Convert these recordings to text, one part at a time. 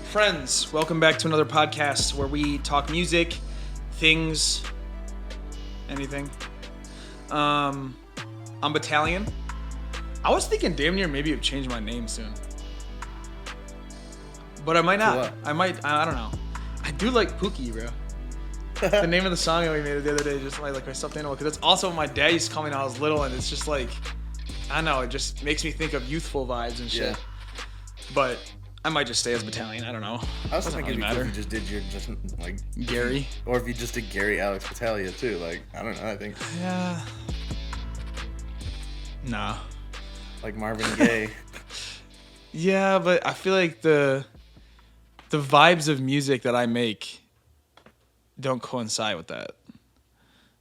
Friends, welcome back to another podcast where we talk music, things, anything. I'm Battalion. I was thinking damn near maybe I'd change my name soon. But I might not. I don't know. I do like Pookie, bro. The name of the song that we made the other day, just like my stuffed animal, because it's also what my dad used to call me when I was little, and it's just like, I don't know, it just makes me think of youthful vibes and shit. Yeah. But I might just stay as Battalion. I don't know. I was thinking really if you just did your like Gary, or if you just did Gary Alex Battaglia too. Like I don't know. I think nah. Like Marvin Gaye. Yeah, but I feel like the vibes of music that I make don't coincide with that.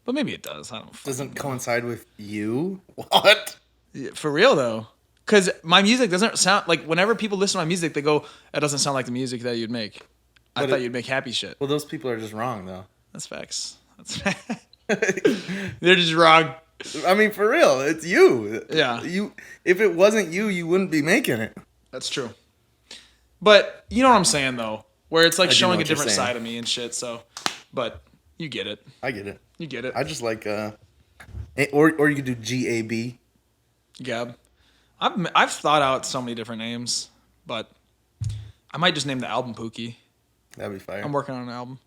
But maybe it does. I don't. Doesn't coincide with you? What? Yeah, for real though. Because my music doesn't sound like, whenever people listen to my music, they go, "It doesn't sound like the music that you'd make." I thought you'd make happy shit. Well, those people are just wrong, though. That's facts. They're just wrong. I mean, for real, it's you. Yeah. If it wasn't you, you wouldn't be making it. That's true. But you know what I'm saying, though, where it's like showing a different side of me and shit. So, but you get it. I get it. You get it. I just like, or you could do GAB. Gab. I've thought out so many different names, but I might just name the album Pookie. That'd be fire. I'm working on an album.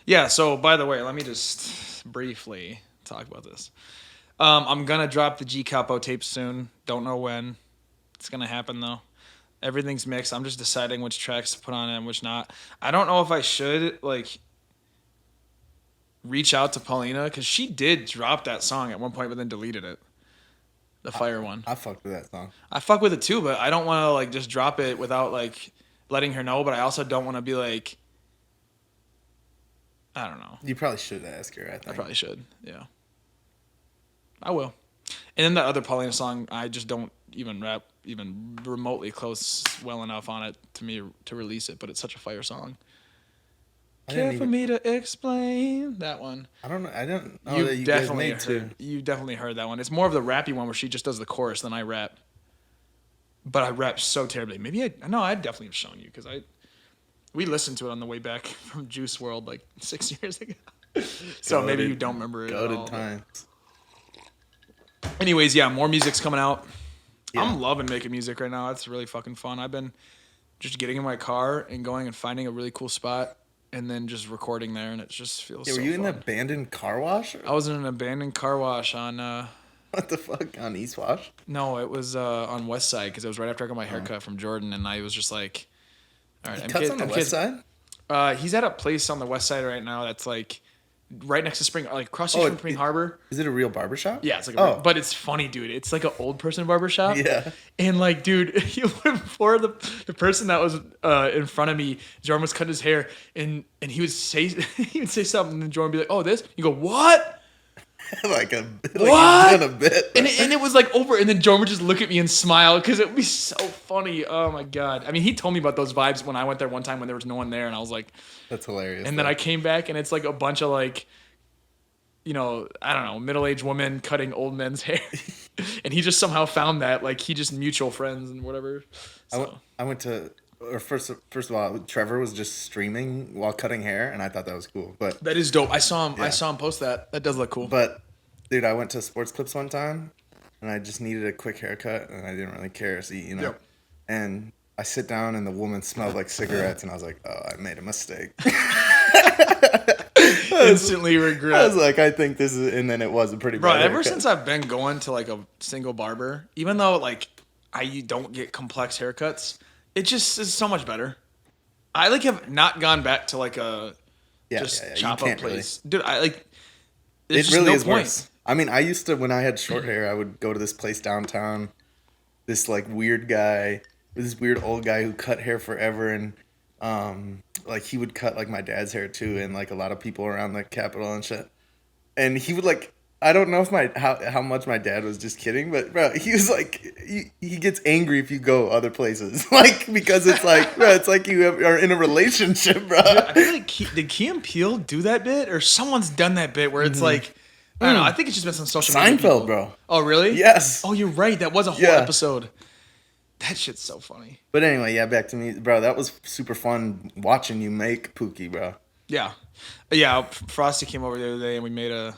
Yeah, so by the way, let me just briefly talk about this. I'm going to drop the G Capo tape soon. Don't know when. It's going to happen, though. Everything's mixed. I'm just deciding which tracks to put on it and which not. I don't know if I should, like, reach out to Paulina, because she did drop that song at one point, but then deleted it. The fire one. I fucked with that song. I fuck with it too, but I don't want to like just drop it without like letting her know. But I also don't want to be like, I don't know. You probably should ask her. I think. I probably should. Yeah. I will. And then the other Paulina song, I just don't even rap even remotely close well enough on it to me to release it. But it's such a fire song. Care for me to explain that one. I don't know that you definitely guys made too. You definitely heard that one. It's more of the rappy one where she just does the chorus than I rap. But I rap so terribly. Maybe I definitely have shown you because we listened to it on the way back from Juice WRLD like 6 years ago. So maybe you don't remember it at all. Times. Anyways, yeah, more music's coming out. Yeah. I'm loving making music right now. It's really fucking fun. I've been just getting in my car and going and finding a really cool spot. And then just recording there, and it just feels so fun. Were you in an abandoned car wash? I was in an abandoned car wash on... What the fuck? On East Wash? No, it was on West Side, because it was right after I got my haircut from Jordan, and I was just like... All right, he cuts on the West Side? He's at a place on the West Side right now that's like... right next to Spring... like across the street from Spring Harbor. Is it a real barbershop? Yeah, it's like but it's funny, dude. It's like an old person barbershop. Yeah. And like, dude, before the person that was in front of me, Jordan was cutting his hair, and he would say something, and Jordan would be like, "Oh, this?" You go, "What?" like what? A bit. And it was like over, and then Jordan would just look at me and smile because it would be so funny. Oh my god! I mean, he told me about those vibes when I went there one time when there was no one there, and I was like, "That's hilarious." And then I came back, and it's like a bunch of like, you know, I don't know, middle-aged women cutting old men's hair, and he just somehow found that like he just mutual friends and whatever. So. I went to. Or first of all, Trevor was just streaming while cutting hair, and I thought that was cool. But that is dope. I saw him. Yeah. I saw him post that. That does look cool. But dude, I went to Sports Clips one time, and I just needed a quick haircut, and I didn't really care. So Yep. And I sit down, and the woman smelled like cigarettes, and I was like, "Oh, I made a mistake." Instantly regret. I was like, I think this is, and then it was a pretty bad haircut. Ever since I've been going to like a single barber, even though like I don't get complex haircuts. It just is so much better. I like have not gone back to like a chop up place, really. Dude. I like. It really is worse. I mean, I used to when I had short hair, I would go to this place downtown. This like weird guy, this weird old guy who cut hair forever, and like he would cut like my dad's hair too, and like a lot of people around the Capitol and shit. And he would like. I don't know if how much my dad was just kidding, but bro, he was like, he gets angry if you go other places, like because it's like, bro, it's like you are in a relationship, bro. Dude, I feel like did Key and Peele do that bit, or someone's done that bit where it's like, I don't know. I think it's just been some social media. Seinfeld, bro. Oh really? Yes. Oh, you're right. That was a whole episode. That shit's so funny. But anyway, yeah, back to me, bro. That was super fun watching you make Pookie, bro. Yeah, yeah. Frosty came over the other day and we made a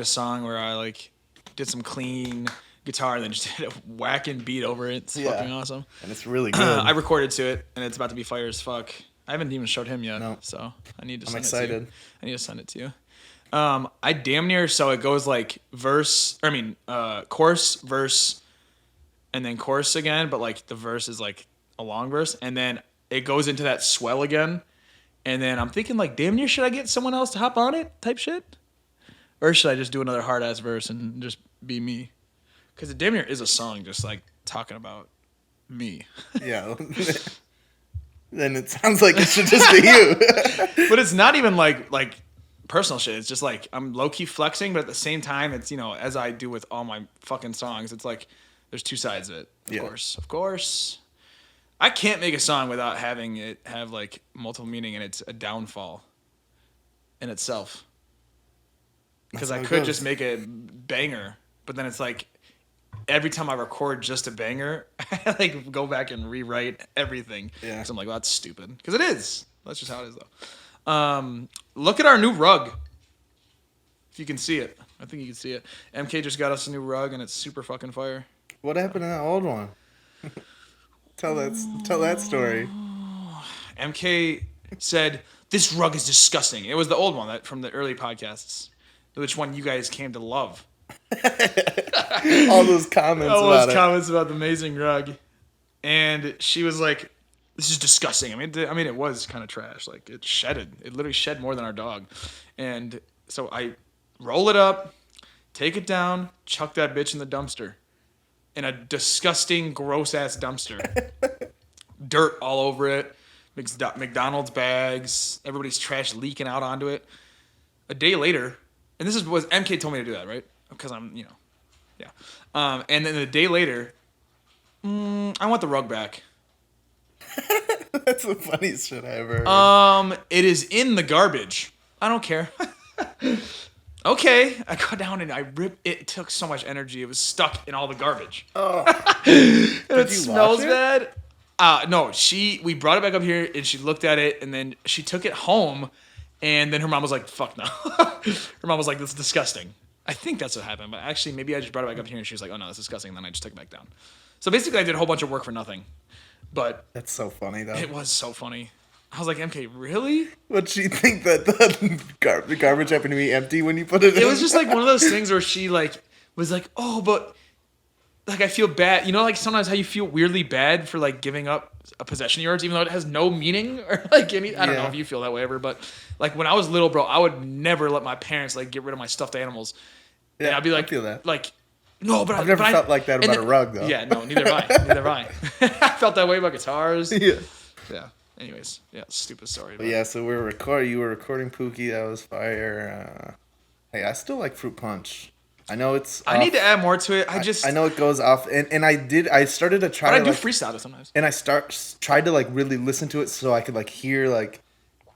song where I like did some clean guitar and then just did a whacking beat over it. It's fucking awesome. And it's really good. I recorded to it and it's about to be fire as fuck. I haven't even showed him yet, No. so I need to. I'm send excited. It to you. I need to send it to you. I damn near so it goes like chorus, verse, and then chorus again, but like the verse is like a long verse, and then it goes into that swell again, and then I'm thinking like, damn near should I get someone else to hop on it type shit, or should I just do another hard ass verse and just be me? Because it damn near is a song just like talking about me. Yeah. Then it sounds like it should just be you. But it's not even like personal shit. It's just like I'm low key flexing, but at the same time, it's as I do with all my fucking songs. It's like there's two sides of it. Of course. I can't make a song without having it have like multiple meaning, and it's a downfall in itself. Because I could just make a banger, but then it's like every time I record just a banger, I like go back and rewrite everything. Yeah. Because I'm like, well, that's stupid. Because it is. That's just how it is, though. Look at our new rug. If you can see it. I think you can see it. MK just got us a new rug, and it's super fucking fire. What happened to that old one? Tell that story. MK said, this rug is disgusting. It was the old one from the early podcasts, which one you guys came to love. All those comments about the amazing rug. And she was like, this is disgusting. I mean, it was kind of trash. Like, it shedded. It literally shed more than our dog. And so I roll it up, take it down, chuck that bitch in the dumpster. In a disgusting, gross-ass dumpster. Dirt all over it. McDonald's bags. Everybody's trash leaking out onto it. A day later, and this was MK told me to do that, right? Because I'm, yeah. And then a day later, I want the rug back. That's the funniest shit I ever heard. It is in the garbage. I don't care. Okay, I go down and I rip. It took so much energy. It was stuck in all the garbage. Oh, and it smells bad. No, we brought it back up here and she looked at it and then she took it home, and then her mom was like, "Fuck no." Her mom was like, "This is disgusting." I think that's what happened, but actually maybe I just brought it back up here and she was like, "Oh no, that's disgusting." And then I just took it back down. So basically, I did a whole bunch of work for nothing. But that's so funny though. It was so funny. I was like, MK, really? Would she think that the garbage happened to be empty when you put it in? It was just like one of those things where she like was like, oh, but like I feel bad. Like sometimes how you feel weirdly bad for like giving up a possession of yours, even though it has no meaning or like any. I don't know if you feel that way ever, but like when I was little, bro, I would never let my parents like get rid of my stuffed animals. Yeah, and I'd be like, I feel that. Like, no, but I've never felt like that about a rug though. Yeah, no, neither have I. I felt that way about guitars. Yeah. Anyways, stupid story. But yeah, so you were recording Pookie. That was fire. Hey, I still like Fruit Punch. I know it's. I need to add more to it. I know it goes off, and I started to try. But I do freestyle it sometimes. And I tried to like really listen to it so I could like hear like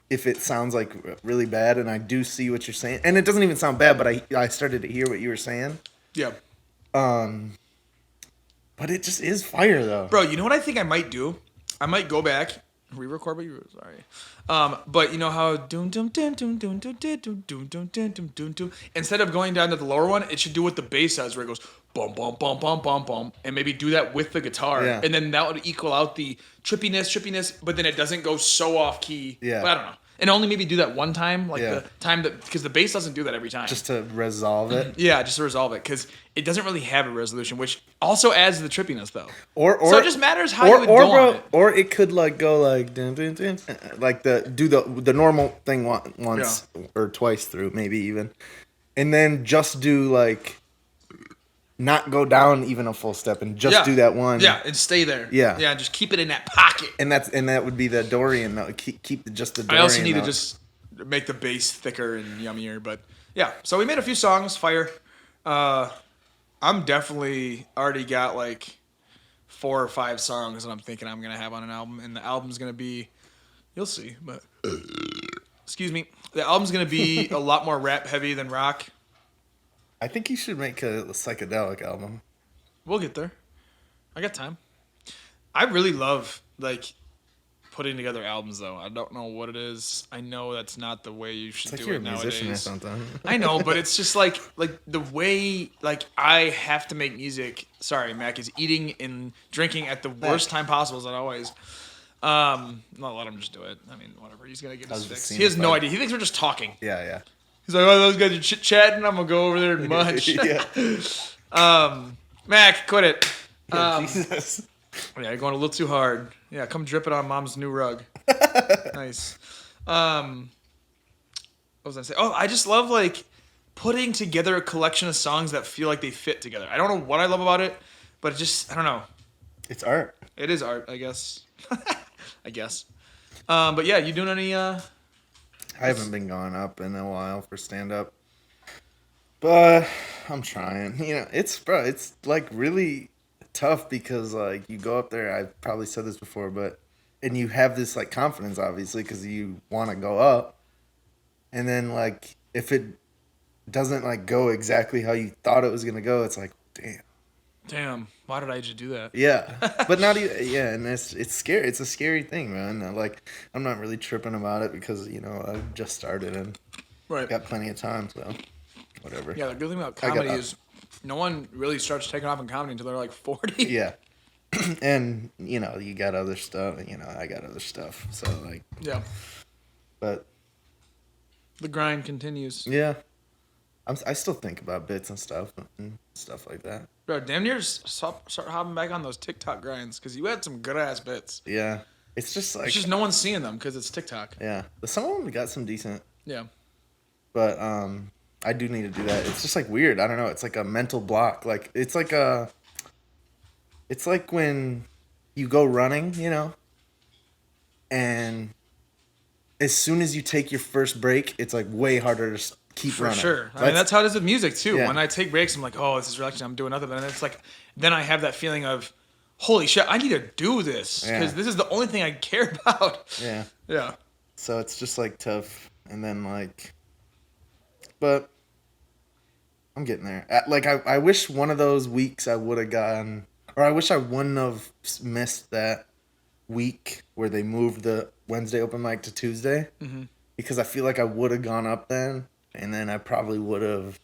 if it sounds like really bad, and I do see what you're saying, and it doesn't even sound bad, but I started to hear what you were saying. Yeah. But it just is fire though. Bro, you know what I think I might do? I might go back. Re-record what you were sorry. But you know how doom doom doom doom doom doom doom doom doom doom doom doom doom. Instead of going down to the lower one, it should do what the bass does, where it goes bum bum bum bum bum bum, and maybe do that with the guitar, and then that would equal out the trippiness. But then it doesn't go so off key. Yeah, but I don't know. And only maybe do that one time, like the time that, because the bass doesn't do that every time. Just to resolve it. Yeah, just to resolve it, because it doesn't really have a resolution, which also adds to the trippiness, though. Or so it just matters how you would go on it. Or it could like go like dun, dun, dun, like do the normal thing once or twice through, maybe even, and then just do like. Not go down even a full step and just do that one. Yeah, and stay there. Yeah. Yeah, just keep it in that pocket. And that would be the Dorian note. Keep just the Dorian I also need note. to just make the bass thicker and yummier. But yeah, so we made a few songs, fire. I'm definitely already got like 4 or 5 songs that I'm thinking I'm going to have on an album. And the album's going to be, you'll see, but excuse me. The album's going to be a lot more rap heavy than rock. I think you should make a psychedelic album. We'll get there. I got time. I really love like putting together albums though. I don't know what it is. I know that's not the way you It's should like do you're a it musician or nowadays. something. I know, but it's just like the way like I have to make music. Sorry, Mac is eating and drinking at the worst Mac, time possible as always. No, let him just do it. I mean, whatever. He's gonna get I his was just fix. seeing He has if no I. idea. He thinks we're just talking. Yeah, He's like, oh, those guys are chit chatting. I'm gonna go over there and munch. yeah, Mac, quit it. yeah. Jesus. Yeah, you're going a little too hard. Yeah, come drip it on mom's new rug. Nice. What was I saying? Oh, I just love like putting together a collection of songs that feel like they fit together. I don't know what I love about it, but it just I don't know. It's art. It is art, I guess. I guess. But yeah, you doing any? I haven't been going up in a while for stand up, but I'm trying. You know, it's like really tough because like you go up there. I've probably said this before, but and you have this like confidence, obviously, because you want to go up, and then like if it doesn't like go exactly how you thought it was gonna go, it's like damn. Damn, why did I just do that? Yeah, but not even yeah, and it's scary. It's a scary thing, man. Like I'm not really tripping about it because you know I've just started and Right. got plenty of time, so whatever. Yeah, the good thing about I got comedy is no one really starts taking off in comedy until they're like 40. yeah, and you know you got other stuff, and you know I got other stuff. So like, Yeah. but The grind continues. yeah, I still think about bits and stuff like that. Bro, damn near start hopping back on those TikTok grinds because you had some good ass bits. Yeah, it's just like It's just no one's seeing them because it's TikTok. yeah, but some of them got some decent, Yeah. but I do need to do that. It's just like weird. I don't know. It's like a mental block. Like it's like a. It's like when you go running, you know, and as soon as you take your first break, it's like way harder to keep For running. sure. I mean, that's how it is with music too. Yeah. When I take breaks, I'm like, oh, this is relaxing. I'm doing nothing. But then it's like, then I have that feeling of, holy shit, I need to do this because Yeah. this is the only thing I care about. Yeah. Yeah. So it's just like tough, and then like, but I'm getting there. Like I wish one of those weeks I would have gone, or I wish I wouldn't have missed that week where they moved the Wednesday open mic to Tuesday, because I feel like I would have gone up then, and then I probably would have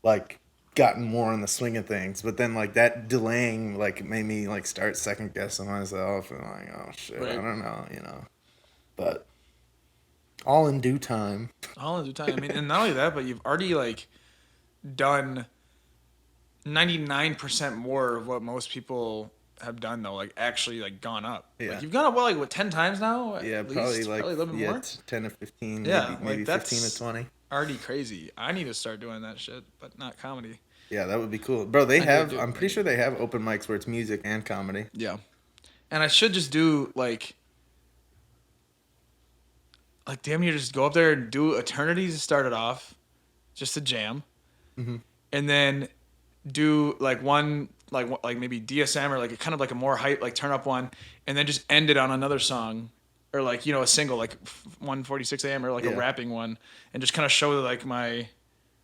like gotten more in the swing of things. But then like that delaying like made me like start second guessing myself and like oh shit, Right. I don't know, you know. But all in due time. All in due time. I mean, and not only that, but you've already like done 99% more of what most people have done though, like actually like gone up. Yeah. Like, you've gone up well, like what 10 times now? At Yeah, least? probably like a little bit more. 10 to 15, Yeah, maybe like, 15 that's- to 20. Already crazy. I need to start doing that shit, but not comedy. Yeah, that would be cool. Bro, they I have do. I'm pretty sure they have open mics where it's music and comedy. Yeah. And I should just do like damn near just go up there and do Eternities to start it off, just a jam, and then do like one like maybe DSM or like a kind of like a more hype like turn up one, and then just end it on another song, or like a single like 1:46 a.m. or like Yeah. a rapping one, and just kind of show like my.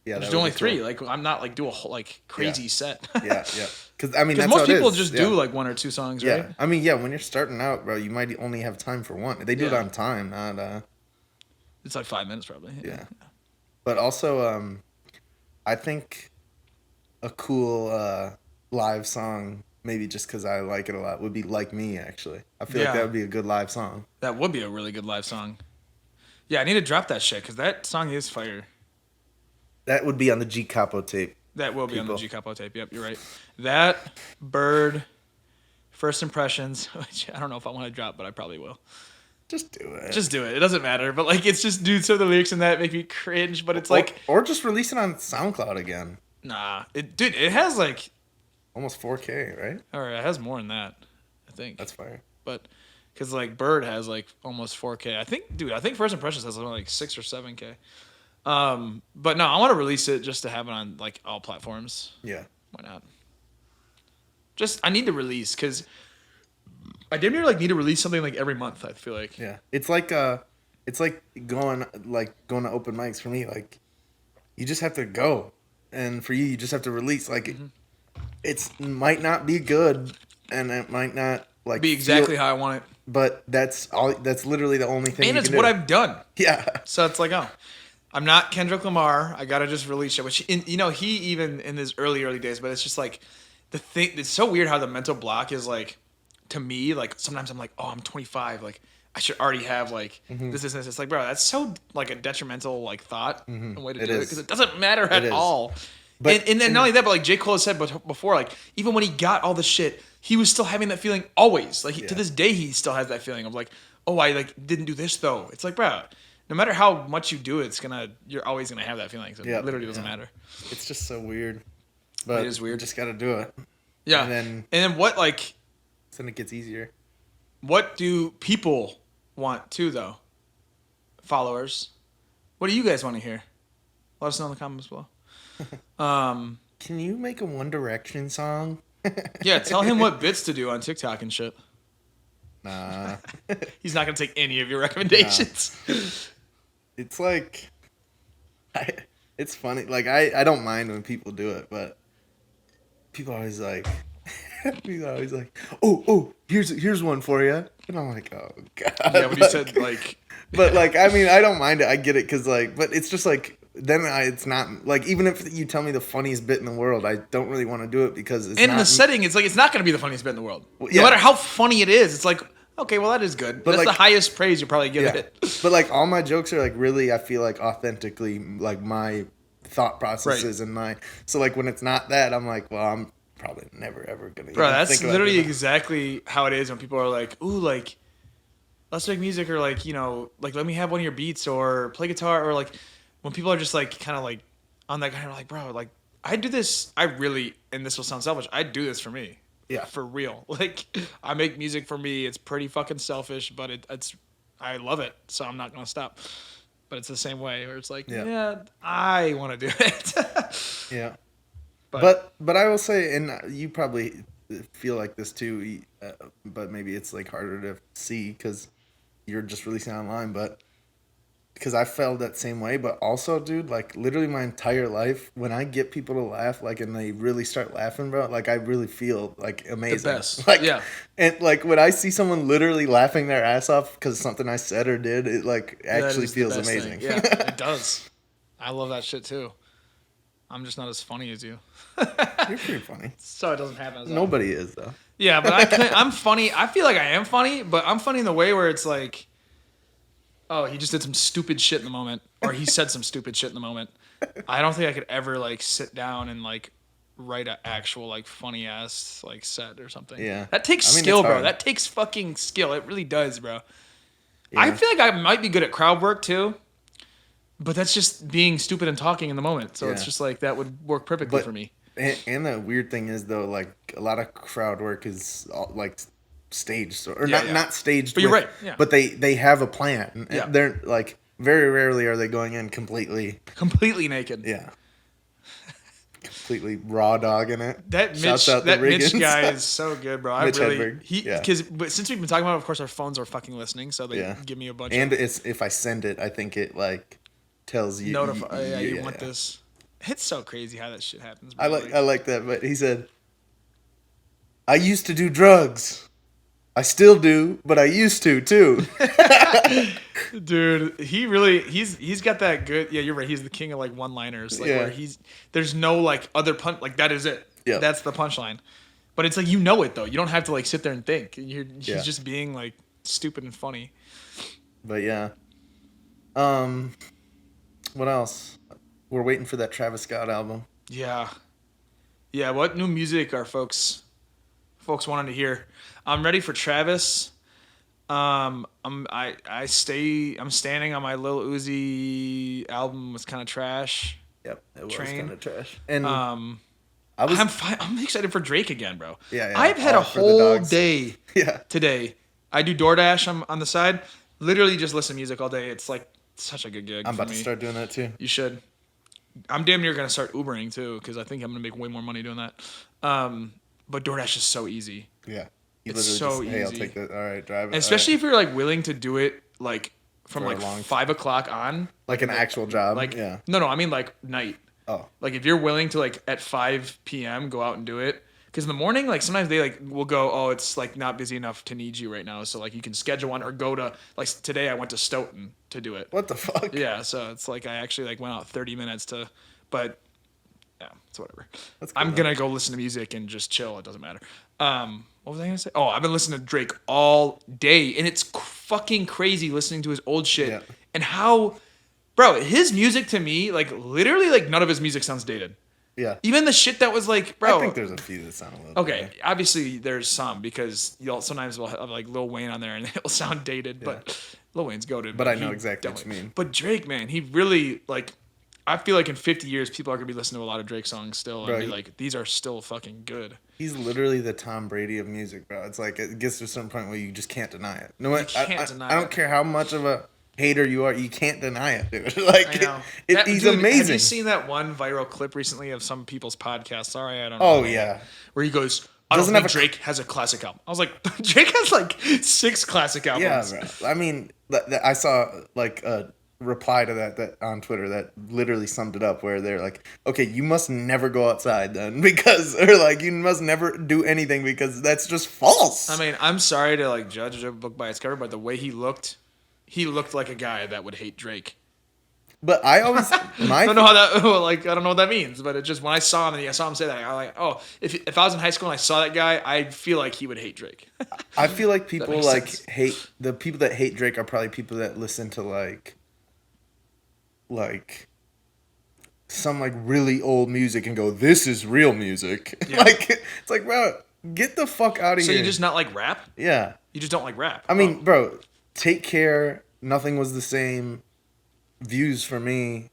Yeah, There's that would only be three. cool. Like I'm not like do a whole like crazy set. Yeah, yeah. Cuz I mean Because that's most how it people is. just Yeah. do like one or two songs, Yeah. right? I mean, yeah, when you're starting out, bro, you might only have time for one. They do it Yeah. on time, not It's like 5 minutes probably. yeah. But also I think a cool live song, maybe just cuz I like it a lot, would be Like Me actually. I feel like Yeah. that would be a good live song. That would be a really good live song. Yeah, I need to drop that shit because that song is fire. That would be on the G Capo tape. That will be on the People. G Capo tape. Yep, you're right. That, Bird, First Impressions, which I don't know if I want to drop, but I probably will. Just do it. Just do it. It doesn't matter. But like, it's just, dude, some of the lyrics in that make me cringe. But it's like, or just release it on SoundCloud again. nah, dude, it has like, Almost 4K, right? or it has more than that, I think. That's fire. But because like Bird has like almost 4K. I think First Impressions has only like 6 or 7K. But no, I want to release it just to have it on like all platforms. Yeah. Why not? Just I need to release because I damn near like need to release something like every month. I feel like. Yeah. It's like going to open mics for me. Like you just have to go, and for you just have to release. Like it's might not be good, and it might not like Be exactly feel, how I want it. but that's all. That's literally the only thing. And you it's can what do. I've done. Yeah. So it's like, oh, I'm not Kendrick Lamar. I gotta just release it. Which, he even in his early days, but it's just like the thing. It's so weird how the mental block is like, to me, like sometimes I'm like, oh, I'm 25. Like I should already have like this. It's like, bro, that's so like a detrimental like thought and way to do it because it doesn't matter at all. But And then not only that, but like J. Cole has said before, like even when he got all the shit, he was still having that feeling always. Like to this day, he still has that feeling of like, oh, I like didn't do this though. It's like, bro, no matter how much you do it, you're always gonna have that feeling. So it literally doesn't matter. It's just so weird. But it is weird. You just gotta do it. Yeah. And then what like then it gets easier. what do people want too though? Followers. What do you guys want to hear? Let us know in the comments below. Can you make a One Direction song? Yeah, tell him what bits to do on TikTok and shit. Nah. He's not gonna take any of your recommendations. It's like, it's funny. Like I don't mind when people do it, but people always like, oh, here's one for you, and I'm like, oh god. Yeah, when you said like, but like, I mean, I don't mind it. I get it because like, but it's just like. Then it's not like even if you tell me the funniest bit in the world, I don't really want to do it because it's in not, the setting, it's like it's not going to be the funniest bit in the world. Yeah. No matter how funny it is, it's like okay, well that is good. But that's like, the highest praise you probably give it. But like all my jokes are like really, I feel like authentically like my thought processes and my so like when it's not that, I'm like, well, I'm probably never ever gonna. Bro, that's literally exactly how it is when people are like, ooh, like let's make music or like like let me have one of your beats or play guitar or like. When people are just like kind of like on that kind of like, bro, like I do this, I really, and this will sound selfish, I do this for me. Yeah. For real. Like I make music for me. It's pretty fucking selfish, but it's, I love it. So I'm not going to stop. But it's the same way where it's like, yeah I want to do it. Yeah. But I will say, and you probably feel like this too, but maybe it's like harder to see because you're just releasing online, but because I felt that same way, but also, dude, like literally my entire life, when I get people to laugh, like, and they really start laughing, bro, like I really feel like amazing. The best. Like, yeah. And like when I see someone literally laughing their ass off because something I said or did, it like actually feels amazing. Yeah, it does. I love that shit too. I'm just not as funny as you. You're pretty funny. So it doesn't happen as Nobody is though. Yeah, but I'm funny. I feel like I am funny, but I'm funny in the way where it's like, oh, he just did some stupid shit in the moment, or he said some stupid shit in the moment. I don't think I could ever like sit down and like write an actual like funny ass like set or something. Yeah, that takes skill, bro. That takes fucking skill. It really does, bro. Yeah. I feel like I might be good at crowd work too, but that's just being stupid and talking in the moment. So it's just like that would work perfectly for me. And the weird thing is though, like a lot of crowd work is like staged or not staged, but you're right. Yeah. But they have a plan. Yeah. They're like very rarely are they going in completely naked. Yeah. Completely raw dogging it. That Mitch guy is so good, bro. Mitch Hedberg. But since we've been talking about it, of course, our phones are fucking listening, so they give me a bunch. And if I send it, I think it like tells you. Notify. You want this. It's so crazy how that shit happens. Bro. I like that, but he said, "I used to do drugs. I still do, but I used to too." Dude, he's got that good. Yeah, you're right. He's the king of like one-liners. Like where there's no like other punch. Like that is it. Yeah, that's the punchline. But it's like it though. You don't have to like sit there and think. He's just being like stupid and funny. But yeah. What else? We're waiting for that Travis Scott album. Yeah. Yeah. What new music are folks wanting to hear? I'm ready for Travis. I'm standing on my Lil Uzi album was kind of trash. Yep, it was kind of trash. And I'm excited for Drake again, bro. Yeah. I've had a whole day today. I do DoorDash on the side. Literally just listen to music all day. It's like such a good gig. I'm about to start doing that too. You should. I'm damn near gonna start Ubering too because I think I'm gonna make way more money doing that. But DoorDash is so easy. Yeah. It's so easy. Hey, I'll take that. All right, drive it. Especially if you're like willing to do it like from like 5 o'clock on. Like an actual job. Like No, I mean like night. Oh. Like if you're willing to like at 5 p.m. go out and do it. Because in the morning, like sometimes they like will go, oh, it's like not busy enough to need you right now, so like you can schedule one or go to like today I went to Stoughton to do it. What the fuck? Yeah, so it's like I actually like went out 30 minutes to, but yeah, it's whatever. That's cool, I'm gonna go listen to music and just chill. It doesn't matter. What was I gonna say? Oh, I've been listening to Drake all day, and it's fucking crazy listening to his old shit Yeah. and how, bro, his music to me, like literally, like none of his music sounds dated. Yeah. Even the shit that was like, bro. I think there's a few that sound a little Okay, better. obviously there's some because you'll sometimes we'll have like Lil Wayne on there and it'll sound dated, but Lil Wayne's goated. But I know he exactly what you definitely- mean. But Drake, man, he really like. I feel like in 50 years, people are gonna be listening to a lot of Drake songs still and Bro, be like, these are still fucking good. He's literally the Tom Brady of music, bro. It's like it gets to a certain point where you just can't deny it. No, I don't care how much of a hater you are, you can't deny it, dude. Like I know. he's Dude, amazing. Have you seen that one viral clip recently of some people's podcast? Sorry, I don't know. Oh yeah. Where he goes, I Doesn't don't have think Drake has a classic album. I was like, Drake has like 6 classic albums. Yeah, bro. I mean, I saw like a reply to that on Twitter that literally summed it up, where they're like, "Okay, you must never go outside then, because or like you must never do anything because that's just false." I mean, I'm sorry to like judge a book by its cover, but the way he looked like a guy that would hate Drake. But I always I don't know how that like I don't know what that means, but it just when I saw him and I saw him say that, I was like, oh, if I was in high school and I saw that guy, I feel like he would hate Drake. I feel like people makes like sense. hate the people that hate Drake are probably people that listen to like some like really old music and go, "This is real music." Yeah. Like it's like, bro, get the fuck out of So here. you just not like rap? Yeah. You just don't like rap? I mean, bro, Take Care, Nothing Was the Same, Views for me.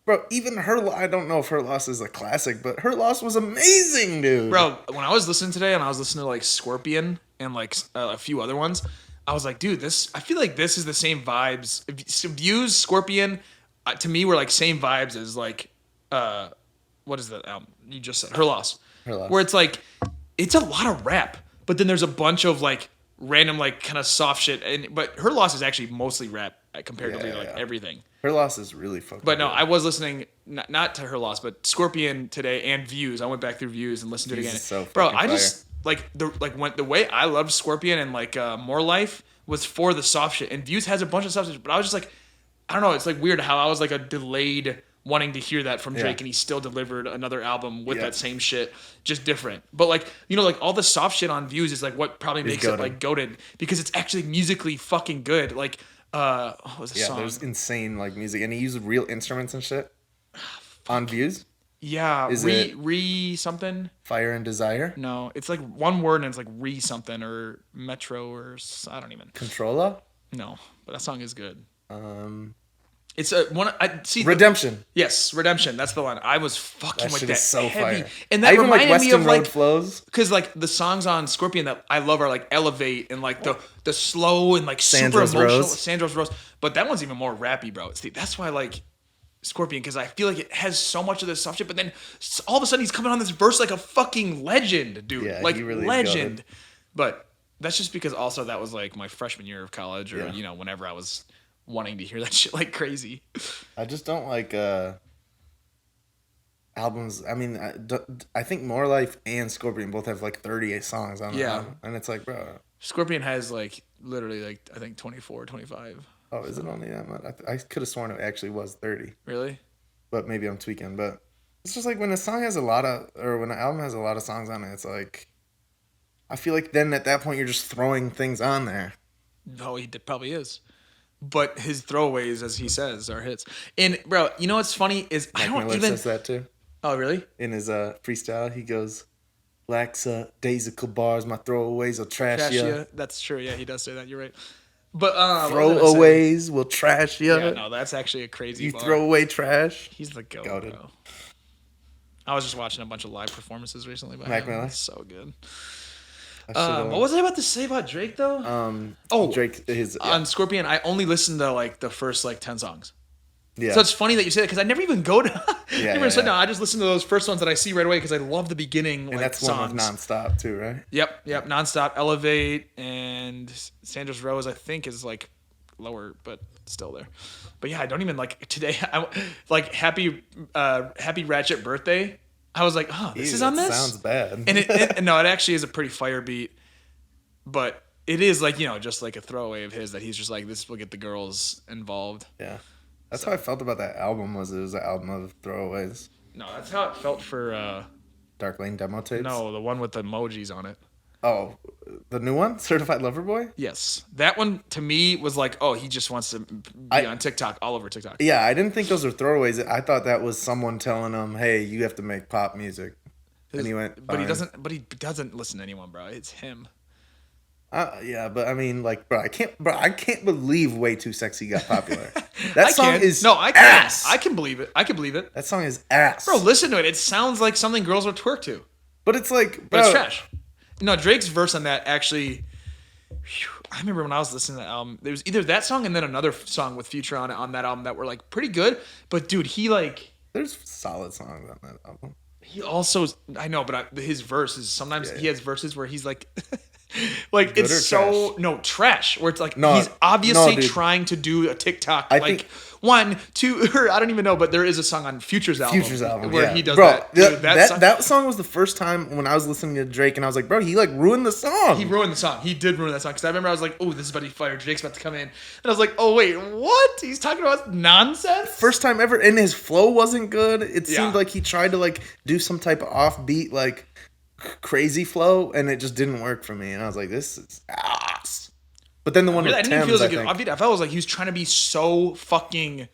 Bro, even I don't know if Her Loss is a classic, but Her Loss was amazing, dude. Bro, when I was listening today and I was listening to like Scorpion and like a few other ones, I was like, dude, I feel like this is the same vibes. Views, Scorpion, to me were like same vibes as like, what is that album you just said? Her Loss. Her Loss. Where it's like, it's a lot of rap, but then there's a bunch of like random like kind of soft shit. But Her Loss is actually mostly rap compared to like everything. Her Loss is really fucking But no, good. I was listening not to Her Loss, but Scorpion today and Views. I went back through Views and listened to it Views again. is so Bro, fucking I just like the way I loved Scorpion and like More Life was for the soft shit. And Views has a bunch of soft shit, but I was just like, I don't know. It's like weird how I was like a delayed wanting to hear that from Drake, and he still delivered another album with that same shit, just different. But like like all the soft shit on Views is like what probably makes it like goated because it's actually musically fucking good. Like what was the song? There's insane like music, and he used real instruments and shit on Views. Yeah, Is re something. Fire and Desire. No, it's like one word and it's like re something or Metro or I don't even. Controlla. No, but that song is good. Um, It's a one. I see. Redemption. Yes, Redemption. That's the one. I was fucking That with shit that is so heavy, fire. and that I even like reminded me Western of Road like Flows. because like the songs on Scorpion that I love are like Elevate and like the slow and like Sandra's super emotional Rose. Sandra's Rose. But that one's even more rappy, bro. That's why I like Scorpion because I feel like it has so much of this soft shit, but then all of a sudden he's coming on this verse like a fucking legend, dude. Yeah, like he really is legend. goated. But that's just because also that was like my freshman year of college, or Yeah. whenever I was wanting to hear that shit like crazy. I just don't like albums. I mean, I think More Life and Scorpion both have like 38 songs on the album, and it's like, bro. Scorpion has like literally like I think 24, 25. Oh, is it only that much? I could have sworn it actually was 30. Really? But maybe I'm tweaking. But it's just like when a song has when an album has a lot of songs on it, it's like, I feel like then at that point you're just throwing things on there. No, he probably is. But his throwaways, as he says, are hits. And bro, you know what's funny is I don't Miller even. says that too. Oh really? In his freestyle, he goes, "Lacks daisical bars, my throwaways will trash ya. Yeah, that's true. Yeah, he does say that. You're right. But Throwaways will trash ya. Yeah, no, that's actually a crazy. You bar. throw away trash." He's the goat, Goated. bro. I was just watching a bunch of live performances recently by Mac him. Miller? It's so good. I What was I about to say about Drake though? Drake, his On Scorpion, I only listened to like the first like 10 songs. yeah. So it's funny that you say that because I never even go to. Yeah. I just listen to those first ones that I see right away because I love the beginning. And like, that's songs. one with nonstop too, right? Yep. Nonstop, Elevate, and Sandra's Rose. I think is like lower, but still there. But yeah, I don't even like today. I like Happy Ratchet Birthday. I was like, oh, this Ew, is on that this? sounds bad. And no, it actually is a pretty fire beat, but it is like, just like a throwaway of his that he's just like, this will get the girls involved. Yeah. That's how I felt about that album. It was an album of throwaways. No, that's how it felt for Dark Lane demo tapes. no, the one with the emojis on it. Oh, the new one, Certified Lover Boy. Yes, that one to me was like, oh, he just wants to be on TikTok, all over TikTok. Yeah, I didn't think those were throwaways. I thought that was someone telling him, "Hey, you have to make pop music." And he went, but he doesn't. But he doesn't listen to anyone, bro. It's him. Yeah, but I mean, like, bro, I can't believe "Way Too Sexy" got popular. That song is I can. ass. I can believe it. I can believe it. That song is ass, Bro, listen to it. It sounds like something girls would twerk to. But it's like, bro, But it's trash. No, Drake's verse on that actually. I remember when I was listening to that album, there was either that song and then another song with Future on it on that album that were like pretty good. But dude, there's solid songs on that album. he also, I know, but his verses sometimes Yeah. he has verses where he's like, like Good it's or so trash? no trash where it's like No, he's obviously dude. trying to do a TikTok I like think- 1, 2, or I don't even know, but there is a song on Future's album where yeah. he does bro, that. Dude, that song was the first time when I was listening to Drake, and I was like, bro, he like ruined the song. He ruined the song. He did ruin that song because I remember I was like, "Oh, this is about to be fire. Drake's about to come in," and I was like, "Oh wait, what? He's talking about nonsense." First time ever, and his flow wasn't good. It Yeah. seemed like he tried to like do some type of offbeat like crazy flow, and it just didn't work for me. And I was like, this is ass. But then the one I with didn't even feel Thames, like I felt like he was trying to be so fucking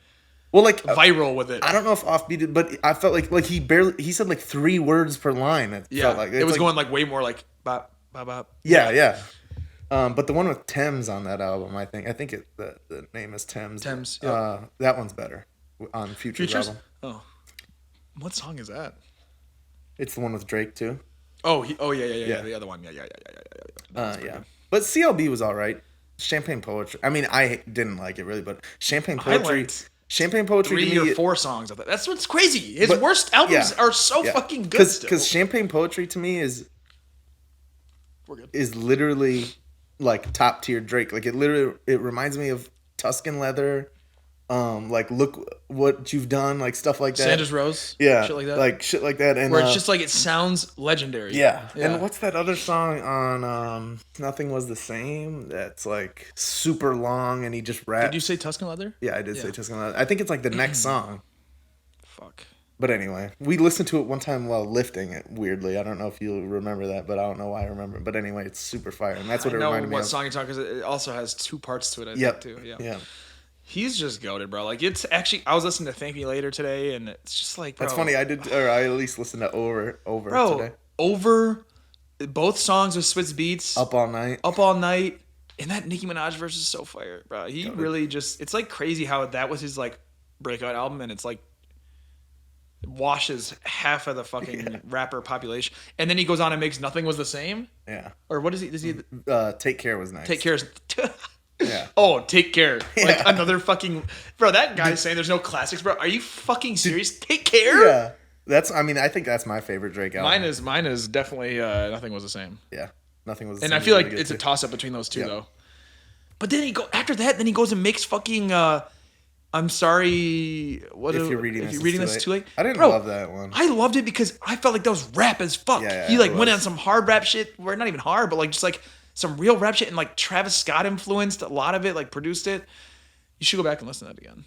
well, like viral with it. I don't know if offbeat, but I felt like he said like 3 words per line. It Yeah, felt like it was like, going like way more like bop bop bop. Yeah. But the one with Thames on that album, I think the name is Thames. Thames, yeah. That one's better on Future's Futures. album. Oh, what song is that? It's the one with Drake too. Oh, yeah. The other one, yeah. Yeah. But CLB was all right. Champagne Poetry. I mean, I didn't like it really, but Champagne Poetry. liked Champagne Poetry. 3 to me, or 4 songs of that. That's what's crazy. His But- worst albums yeah, are so yeah. fucking good. Still. Because Champagne Poetry to me We're good. is literally like top tier Drake. Like it reminds me of Tuscan Leather. Like look what you've done, like stuff like that. Sanders Rose. Yeah, Shit like that, and Where it's just like it sounds legendary. yeah. And what's that other song on Nothing Was the Same? That's like super long, and he just raps. Did you say Tuscan Leather? Yeah, I did say Tuscan Leather. I think it's like the next song. Fuck. But anyway, we listened to it one time while lifting it. Weirdly, I don't know if you remember that, but I don't know why I remember. But anyway, it's super fire, and that's what it I know reminded me what of. song you're talking because it also has 2 parts to it. I Yep. think too. Yeah. He's just goated, bro. Like it's actually, I was listening to Thank Me Later today, and it's just like, bro, That's funny. I at least listened to Over bro. today. Over both songs with Switz Beats, Up All Night. Up All Night, and that Nicki Minaj verse is so fire, bro. He really just, it's like crazy how that was his like breakout album, and it's like washes half of the fucking rapper population, and then he goes on and makes Nothing Was the Same. Yeah. Or what is he? Does he Take Care was nice. take care? Yeah. Oh, Take Care. Like Yeah. another fucking bro. That guy's saying there's no classics, bro. Are you fucking serious? Take Care. Yeah. I think that's my favorite Drake album. Mine is definitely Nothing Was the Same. Yeah. Nothing Was the And Same I feel is like really it's a good too. toss up between those two Yeah. though. But then then he goes and makes fucking I'm sorry. If you're reading this too late. I didn't Bro, love that one. I loved it because I felt like that was rap as fuck. Yeah, he like it went was. on some hard rap shit, where not even hard, but like just like some real rap shit, and like Travis Scott influenced a lot of it, like produced it. You should go back and listen to that again.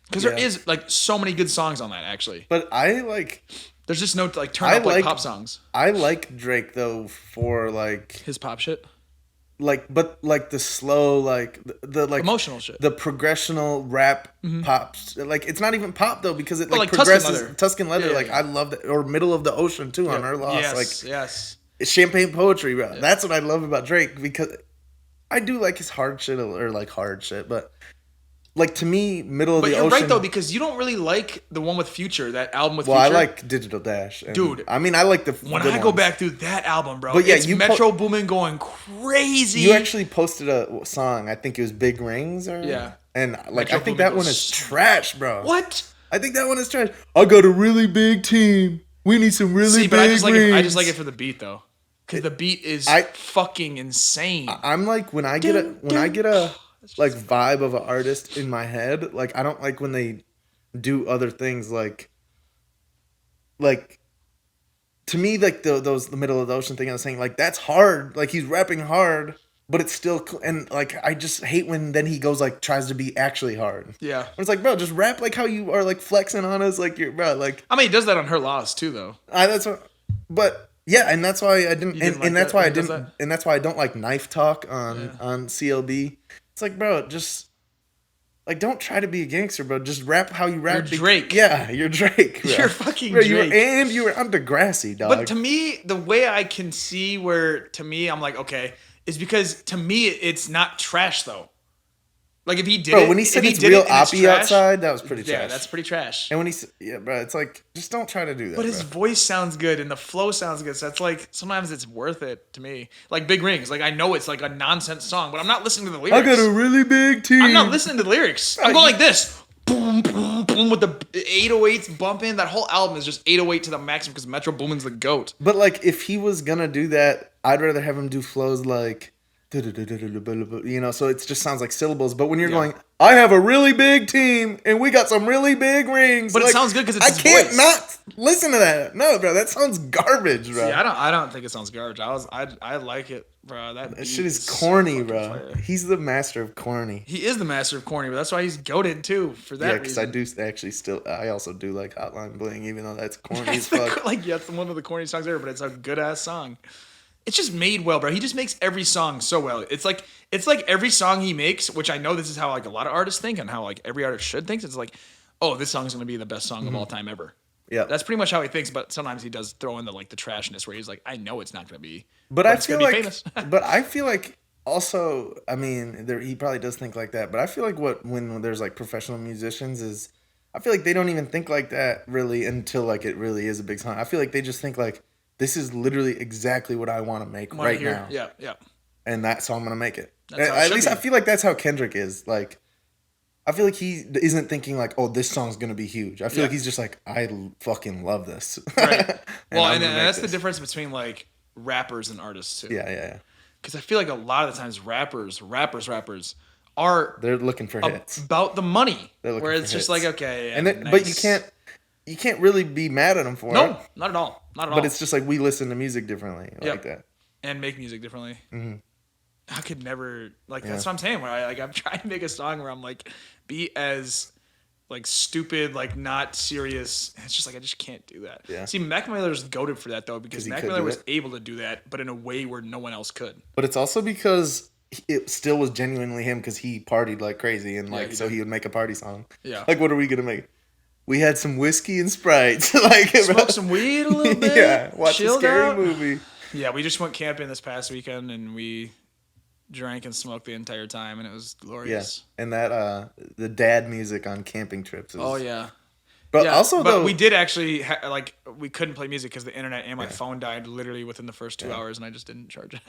Because there Yeah. is like so many good songs on that actually. But I like There's just no like turn up like pop songs. I like Drake though for like His pop shit. but like the slow like the like Emotional shit. the progressional rap pops, like it's not even pop though because it But, like like, Tuscan progresses. Leather. Tuscan Leather, Yeah, like yeah. I love that, or Middle of the Ocean too on her loss. Yes, Like yes. it's Champagne Poetry, bro. That's what I love about Drake, because I do like his hard shit, or like hard shit, but like to me, Middle of But the you're Ocean. right though, because you don't really like the one with Future, that album with well, Future. I like Digital Dash, and, Dude, I mean, I like the when good I go ones. back through that album, bro. But yeah, it's you Metro Boomin going crazy. You actually posted a song. I think it was Big Rings, or Yeah. and like Metro I think Boomin that one goes is so- trash, bro. What? I think that one is trash. I got a really big team. We need some really See, big but I just like it. I rings. just like it for the beat though, because the beat is I- fucking insane. I'm like when I get a like vibe of an artist in my head, like I don't like when they do other things like to me, like the middle of the ocean thing I was saying, like that's hard. Like he's rapping hard, but it's still and like I just hate when then he goes like tries to be actually hard. Yeah. When it's like, bro, just rap like how you are like flexing on us, like you're bro, like. I mean, he does that on Her Loss too, though. That's what, but yeah, and that's why I didn't, You didn't like and that's that why when I he does didn't, that? and that's why I don't like Knife Talk Yeah. on CLB. It's like, bro, just. Like, don't try to be a gangster, bro. Just rap how you rap. You're Drake. Yeah, you're Drake. Bro. You're fucking bro, Drake. You were on Degrassi, dog. But to me, the way I can see where to me I'm like, okay, is because to me it's not trash though. Like if he did bro, it, when he said if it's did real it and it's oppie trash, outside, that was pretty yeah, trash. that's pretty trash. And when yeah, bro, it's like just don't try to do that. But his voice sounds good and the flow sounds good. So that's like sometimes it's worth it to me. Like Big Rings, like I know it's like a nonsense song, but I'm not listening to the lyrics. I got a really big team. I'm not listening to the lyrics. I'm going like this. Boom, boom, boom, with the 808s bumping. That whole album is just 808 to the maximum because Metro Boomin's the GOAT. But like, if he was gonna do that, I'd rather have him do flows like, you know, so it just sounds like syllables. But when you're going, I have a really big team and we got some really big rings. But like, it sounds good because it's I his can't voice. not listen to that. No, bro, that sounds garbage, bro. See, I don't think it sounds garbage. I like it, bro. That shit is so corny, fucking bro. fire. He's the master of corny. He is the master of corny, but that's why he's goated too. For that Yeah, because I reason. do actually still. I also do like Hotline Bling, even though that's corny as That's fuck. like that's one of the corny songs ever, but it's a good ass song. It's just made well, bro. He just makes every song so well. It's like every song he makes, which I know this is how like a lot of artists think and how like every artist should think. It's like, oh, this song is gonna be the best song of all time ever. Yeah, That's pretty much how he thinks, but sometimes he does throw in the like the trashness where he's like, I know it's not gonna be, but I it's feel gonna be like, famous. but I feel like also, I mean, he probably does think like that. But I feel like when there's like professional musicians is, I feel like they don't even think like that really until like it really is a big song. I feel like they just think like this is literally exactly what I want to make right now. Yeah, yeah. And so I'm gonna make it. That's how it At should least be. I feel like that's how Kendrick is. Like, I feel like he isn't thinking like, oh, this song's gonna be huge. I feel like he's just like, I fucking love this. Right. Well, I'm and gonna make that's the this. difference between like rappers and artists too. Yeah. Because I feel like a lot of the times rappers are They're looking for hits. about the money. They're looking Where for it's just hits. like, okay, And nice. but you can't really be mad at them for it. No, not at all. Not at all. But it's just like we listen to music differently like that. And make music differently. Mm-hmm. I could never like that's what I'm saying. Where I'm trying to make a song where I'm like be as like stupid, like not serious. It's just like I just can't do that. Yeah. See, Mac Miller's goated for that though because he Mac could Miller do was it. able to do that, but in a way where no one else could. But it's also because it still was genuinely him because he partied like crazy and like he so did. he would make a party song. Yeah. Like what are we gonna make? We had some whiskey and Sprite. Like Smoke some weed a little bit. Yeah, watch a chilled scary out. movie. Yeah, we just went camping this past weekend and we drank and smoked the entire time and it was Yeah, glorious. and that the dad music on camping trips. Is, Oh yeah. but Yeah, also but though we did actually like we couldn't play music because the internet and my phone died literally within the first 2 hours and I just didn't charge it.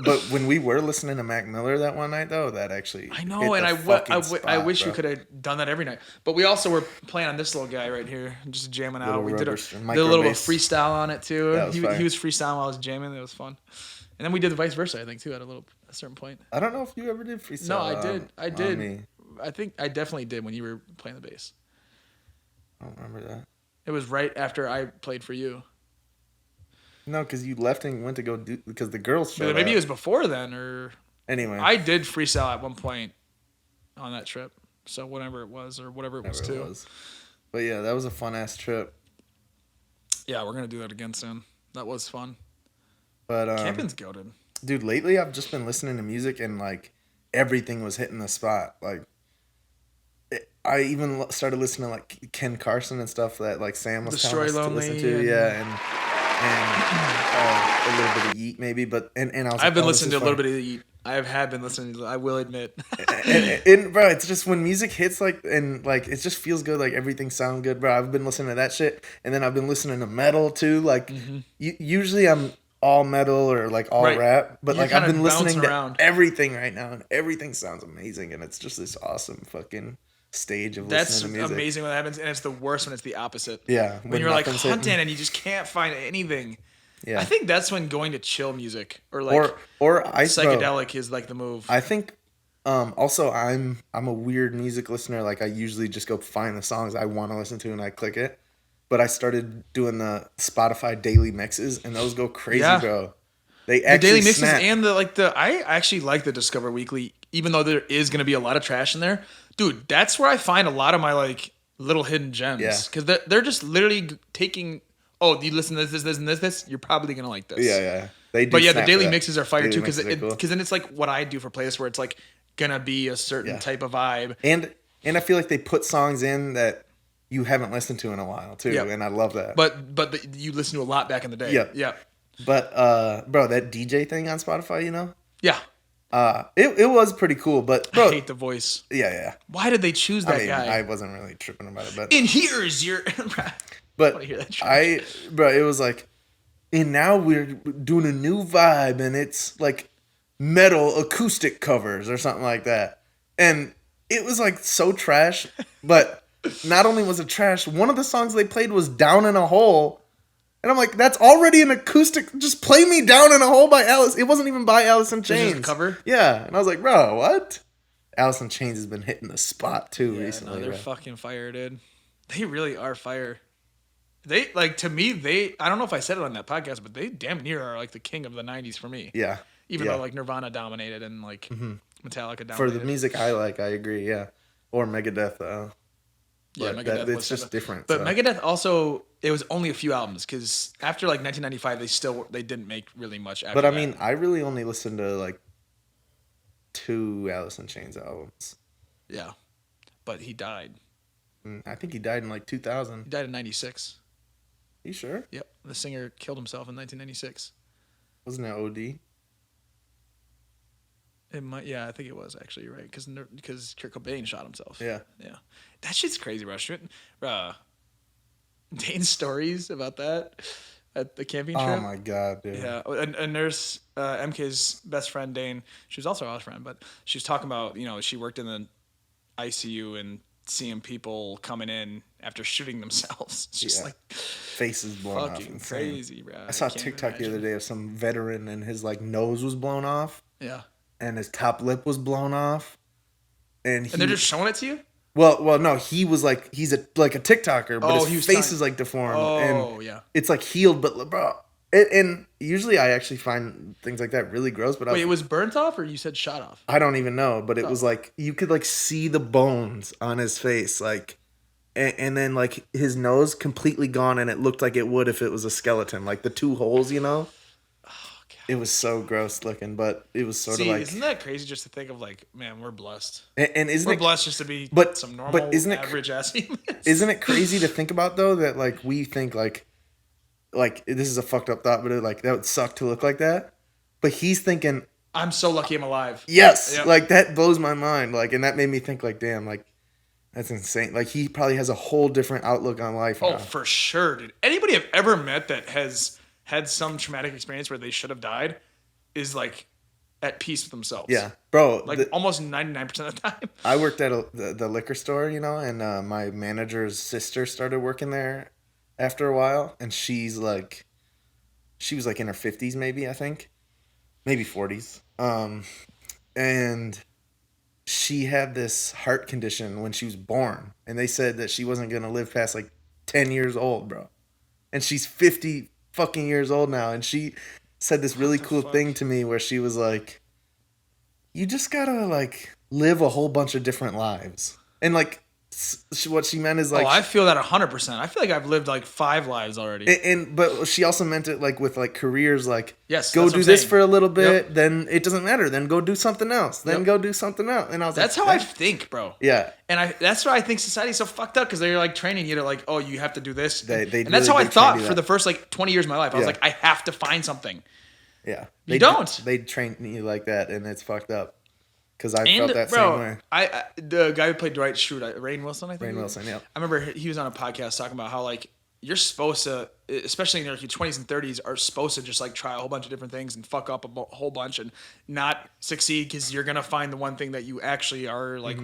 but when we were listening to Mac Miller that one night though, that actually I know, hit and the fucking I wish spot, we could have done that every night. But we also were playing on this little guy right here, just jamming out. Little We did rubber did a micro little bass. freestyle on it too. That was He fire. was freestyling while I was jamming. It was fun. And then we did the vice versa, I think, too, at a certain point. I don't know if you ever did freestyle. No, I did. I on did. me. I think I definitely did when you were playing the bass. I don't remember that. It was right after I played for you. No, because you left and went to go do because the girls showed But maybe up. it was before then, or Anyway, I did freestyle at one point on that trip. So whatever it was, or whatever it was whatever too. it was. But yeah, that was a fun ass trip. Yeah, we're gonna do that again soon. That was fun. But Camping's goated. dude, lately I've just been listening to music and like everything was hitting the spot. Like I even started listening to like Ken Carson and stuff that like Sam was telling us Destroy to listen Lonely to. and- Yeah, and a little bit of Yeet maybe, but and I was I've been like, oh, listening to this a is little fun. bit of Eat. I have been listening to. I will admit. and bro, it's just when music hits like and like it just feels good. Like everything sounds good, bro. I've been listening to that shit, and then I've been listening to metal too. Like usually I'm all metal or like all Right. rap, but You're like I've kinda been listening bouncing to around. everything right now, and everything sounds amazing, and it's just this awesome fucking stage of That's listening to music. amazing when that happens, and it's the worst when it's the opposite. Yeah, When you're like nothing's hunting hitting. and you just can't find anything. Yeah, I think that's when going to chill music or like or I bro, psychedelic is like the move. I think also I'm a weird music listener. Like I usually just go find the songs I want to listen to and I click it. but I started doing the Spotify daily mixes, and those go crazy, Yeah. bro. They The actually daily mixes snap. and the I actually like the Discover Weekly, even though there is going to be a lot of trash in there. Dude, that's where I find a lot of my like little hidden Yeah, gems because they're just literally taking. Oh, you listen to this, and this. You're probably gonna like yeah, this. yeah. They do But yeah, the snap for daily that. mixes are fire Daily too because mixes are cool. then it's like what I do for playlists where it's like gonna be a certain Yeah, type of vibe. and I feel like they put songs in that you haven't listened to in a while too, Yep. and I love that. But you listen to a lot back in the day. Yeah, Yeah. but bro, that DJ thing on Spotify, Yeah. it was pretty cool. But I bro, hate the voice. yeah, yeah. Why did they choose I that mean, guy? I wasn't really tripping about it, And here's your. I want to but hear that trash. bro, it was like, and now we're doing a new vibe, and it's like metal acoustic covers or something like that, and it was like so trash. But not only was it trash, one of the songs they played was "Down in a Hole." And I'm like, that's already an acoustic. Just play me "Down in a Hole" by Alice. It wasn't even by Alice in This is Chains. a cover. Yeah, and I was like, bro, what? Alice in Chains has been hitting the spot too Yeah, recently. no, they're Bro. fucking fire, dude. They really are fire. They like to me. I don't know if I said it on that podcast, but they damn near are like the king of the '90s for me. Yeah, Even yeah. though like Nirvana dominated and like Metallica dominated. For the music I like, I agree. Yeah, or Megadeth. Yeah, But Megadeth it's was just different. But So. Megadeth also, it was only a few albums because after like 1995, they didn't make really much. After But I that. mean, I really only listened to like 2 Alice in Chains albums. Yeah, but he died. I think he died in like 2000. He died in '96. You sure? Yep, the singer killed himself in 1996. Wasn't it OD? It might, yeah, I think it was actually. You're right, because Kurt Cobain shot himself. Yeah. Yeah, that shit's crazy, bro. Dane's stories about that at the camping trip. Oh my god, dude. Yeah, a nurse, MK's best friend Dane. She was also our friend, but she was talking about she worked in the ICU and seeing people coming in after shooting themselves. It's just Yeah. like Faces blown off. fucking Insane. crazy, bro. I saw can't TikTok the imagine. other day of some veteran and his like nose was blown off Yeah, and his top lip was blown off. And they're just showing it to you. well, no, he was like he's a TikToker, but He his was face trying- is like deformed, Oh and yeah. it's like healed, but bro, and usually I actually find things like that really gross. But Wait, it was burnt off or you said shot off? I don't even know, but it Oh. was like you could like see the bones on his face, like, and then like his nose completely gone, and it looked like it would if it was a skeleton, like the 2 holes, Oh, God. It was so gross looking, but it was sort See, of like, isn't that crazy just to think of like, man, we're blessed. and isn't We're it blessed just to be but- some but normal, isn't it average ass humans. isn't it crazy to think about though that like we think like this is a fucked up thought, but like that would suck to look like that, but he's thinking I'm so lucky I'm alive. yes, Yep. like that blows my mind, like, and that made me think like, damn, like that's insane. Like he probably has a whole different outlook on life Oh, now. for sure, dude. Anybody I've ever met that has had some traumatic experience where they should have died is like at peace with themselves. Yeah, bro. Like almost 99% of the time. I worked at the liquor store, and my manager's sister started working there after a while, and she was like in her 50s, maybe, I think, maybe 40s. And she had this heart condition when she was born, and they said that she wasn't gonna live past like 10 years old, bro. And she's 50 fucking years old now, and she said this really cool thing to me where she was like, you just gotta like live a whole bunch of different lives, and like what she meant is like, I feel that 100%. I feel like I've lived like 5 lives already. but she also meant it like with like careers, like, Yes, go that's do what I'm this saying. for a little bit, Yep. then it doesn't matter, then go do something else, then Yep. go do something else. And I was That's like, how I think, bro. yeah. And that's why I think society's so fucked up because they're like training you to like, oh, you have to do this. They and that's really how I do thought train you for that. the first like 20 years of my life. I was Yeah. like, I have to find something. Yeah, You don't. They train you like that, and it's fucked up. Because I And felt that bro, same way. I the guy who played Dwight Schrute, Rainn Wilson, I think. Rainn Wilson, yeah. I remember he was on a podcast talking about how like you're supposed to, especially in your 20s and 30s, are supposed to just like try a whole bunch of different things and fuck up a whole bunch and not succeed because you're gonna find the one thing that you actually are like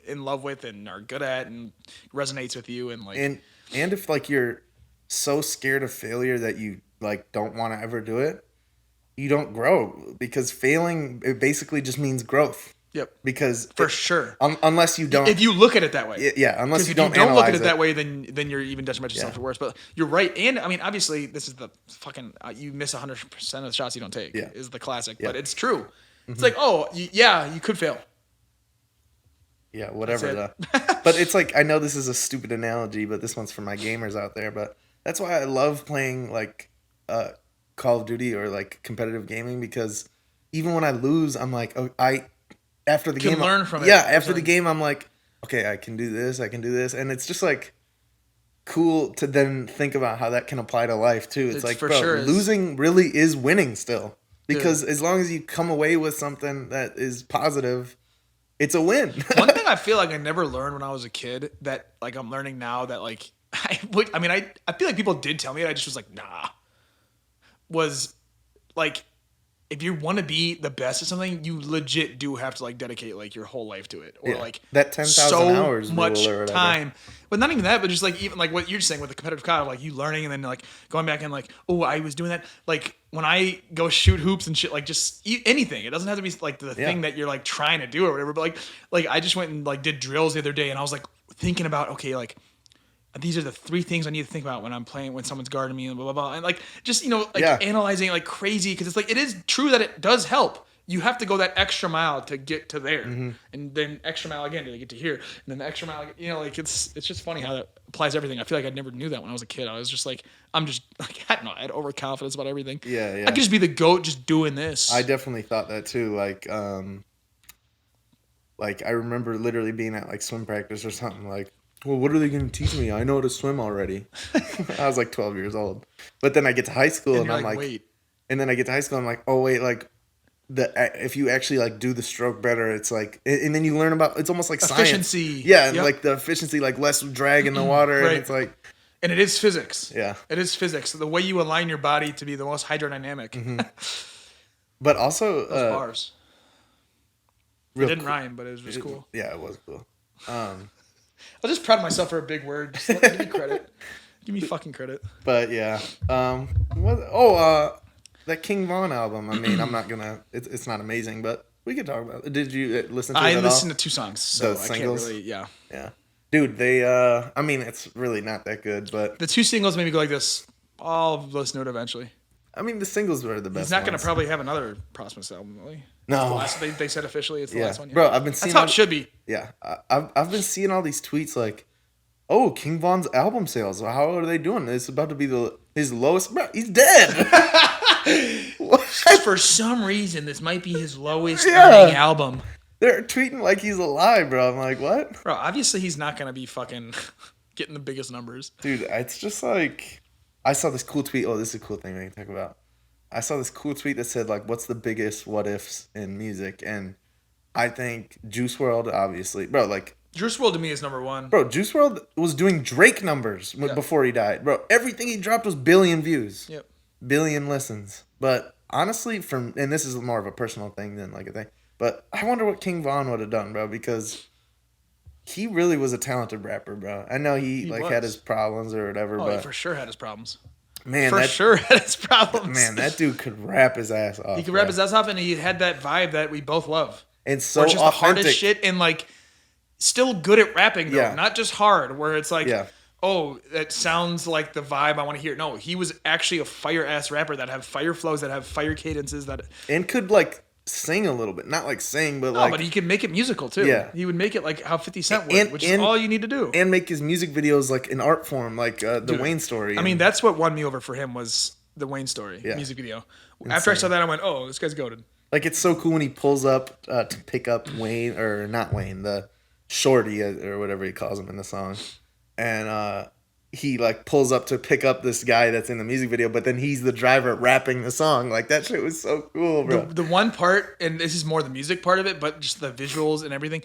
in love with and are good at and resonates with you and like. And if like you're so scared of failure that you like don't want to ever do it, you don't grow, because failing, it basically just means growth. Yep. Because For sure. Unless you don't, if you look at it that way. yeah, unless you If you don't don't look at analyze it that way, then you're even detrimental yourself Yeah. to worse. But you're right, and I mean, obviously, this is the fucking you miss 100% of the shots you don't take. Yeah. Is the classic, Yeah. but it's true. It's like, oh, yeah, you could fail. Yeah, whatever. That's But it's like, I know this is a stupid analogy, but this one's for my gamers out there. But that's why I love playing like Call of Duty or like competitive gaming, because even when I lose, I'm like, oh, after the Can game, learn from it. Yeah, after the game, I'm like, okay, I can do this, and it's just like cool to then think about how that can apply to life too. It's like, for bro, sure losing really is winning still, because as long as you come away with something that is positive, it's a win. One thing I feel like I never learned when I was a kid that like I'm learning now that like I feel like people did tell me it, I just was like, nah. Was like, if you want to be the best at something, you legit do have to like dedicate like your whole life to it, or like that 10,000 so hours much rule or whatever. time. But not even that, but just like even like what you're saying with the competitive COD, like you learning and then like going back and like, oh, I was doing that. Like when I go shoot hoops and shit, like just anything. It doesn't have to be like the thing that you're like trying to do or whatever. But like I just went and like did drills the other day, and I was like thinking about, okay, like these are the 3 things I need to think about when I'm playing, when someone's guarding me, and blah, blah, blah. And like, just, analyzing it like crazy. Cause it's like, it is true that it does help. You have to go that extra mile to get to there. Mm-hmm. And then extra mile again to get to here. And then the extra mile, like it's just funny how that applies to everything. I feel like I never knew that when I was a kid. I was just like, I'm just like, I don't know. I had overconfidence about everything. Yeah. I could just be the GOAT just doing this. I definitely thought that too. Like I remember literally being at like swim practice or something, like, well, what are they going to teach me? I know how to swim already. I was like 12 years old. But then I get to high school and I'm like, wait. And then I get to high school and I'm like, oh, wait, like, if you actually like do the stroke better, it's like, and then you learn about, it's almost like efficiency. Science. Yeah, and like the efficiency, like less drag in the water. Right. And it's like, and it is physics. Yeah. It is physics. The way you align your body to be the most hydrodynamic. Mm-hmm. But also, those bars. It didn't rhyme, but it was just cool. Yeah, it was cool. I'm just proud of myself for a big word. Just give me credit. Give me fucking credit. But yeah. That King Von album. I mean, I'm not gonna. It's not amazing, but we could talk about it. Did you listen to it at all? I listened to 2 songs, so Those I singles? can't really. Yeah. Yeah. Dude, they. I mean, it's really not that good, but The 2 singles made me go like this. I'll listen to it eventually. I mean, the singles were the best. He's not going to ones. probably have another Promismus album, really. No. It's the last, they said officially it's the last one. Yeah. Bro, I've been seeing. That's how it should be. Yeah, I've been seeing all these tweets like, "Oh, King Von's album sales. How are they doing? It's about to be his lowest." Bro, he's dead. For some reason, this might be his lowest earning album. They're tweeting like he's alive, bro. I'm like, what? Bro, obviously he's not going to be fucking getting the biggest numbers. Dude, it's just like, I saw this cool tweet. Oh, this is a cool thing we can talk about. I saw this cool tweet that said, like, what's the biggest what ifs in music? And I think Juice WRLD, obviously. Bro, like, Juice WRLD to me is number 1. Bro, Juice WRLD was doing Drake numbers before he died. Bro, everything he dropped was billion views. Yep. Billion listens. But honestly, and this is more of a personal thing than like a thing, but I wonder what King Von would have done, bro, because he really was a talented rapper, bro. I know he like had his problems or whatever, but he for sure had his problems. Man, sure had his problems. Man, that dude could rap his ass off. He could rap his ass off, and he had that vibe that we both love. And so where it's just authentic. the hardest shit, and like still good at rapping though, not just hard. Where it's like, oh, that sounds like the vibe I want to hear. No, he was actually a fire ass rapper that had fire flows, that have fire cadences, and could like sing a little bit, not like sing, but but he could make it musical too. Yeah, he would make it like how 50 Cent would, which is all you need to do, and make his music videos like an art form, like the Wayne Story. I mean, that's what won me over for him was the Wayne Story music video. Insane. After I saw that, I went, "Oh, this guy's goated." Like, it's so cool when he pulls up to pick up Wayne, or not Wayne, the Shorty or whatever he calls him in the song, and he like pulls up to pick up this guy that's in the music video, but then he's the driver rapping the song. Like, that shit was so cool, bro. The one part, and this is more the music part of it, but just the visuals and everything.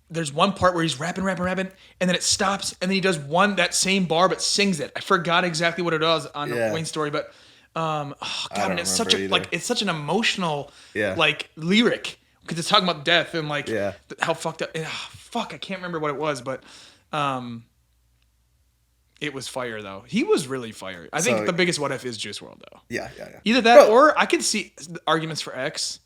There's one part where he's rapping, and then it stops, and then he does that same bar, but sings it. I forgot exactly what it was on Wayne's Story, but and it's such it's such an emotional like lyric because it's talking about death and like how fucked up. I can't remember what it was, but it was fire though. He was really fire. I think the biggest what if is Juice WRLD though. Yeah. Either that or I could see arguments for X.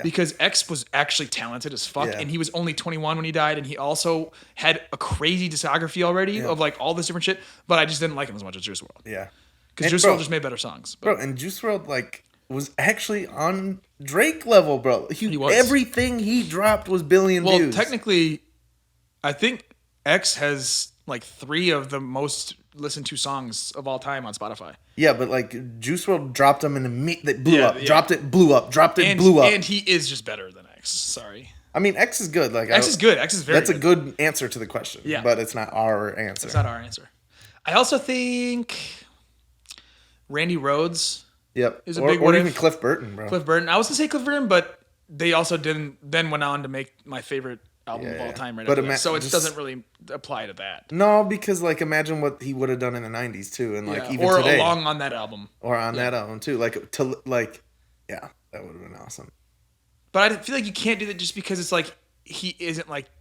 because X was actually talented as fuck, Yeah. and he was only 21 when he died, and he also had a crazy discography already of like all this different shit. But I just didn't like him as much as Juice WRLD. Yeah. Because Juice WRLD just made better songs. Bro, and Juice WRLD like was actually on Drake level, bro. He was. Everything he dropped was billion views. Well, technically, I think X has like 3 of the most listened to songs of all time on Spotify. Yeah, but like Juice WRLD dropped them and that blew up. Dropped it, blew up. Dropped it, blew up. And he is just better than X. Sorry. I mean, X is good. Like X is good. X is very. That's a good answer to the question. Yeah, but it's not our answer. It's not our answer. I also think Randy Rhoads. Yep. Is a big or even Cliff Burton, bro. Cliff Burton. I was gonna say Cliff Burton, but they also then went on to make my favorite album of all time right after that. So it doesn't really apply to that. No, because like imagine what he would have done in the 90s too, and like even or today. along on that album. Or on that album too. That would have been awesome. But I feel like you can't do that just because it's like he isn't like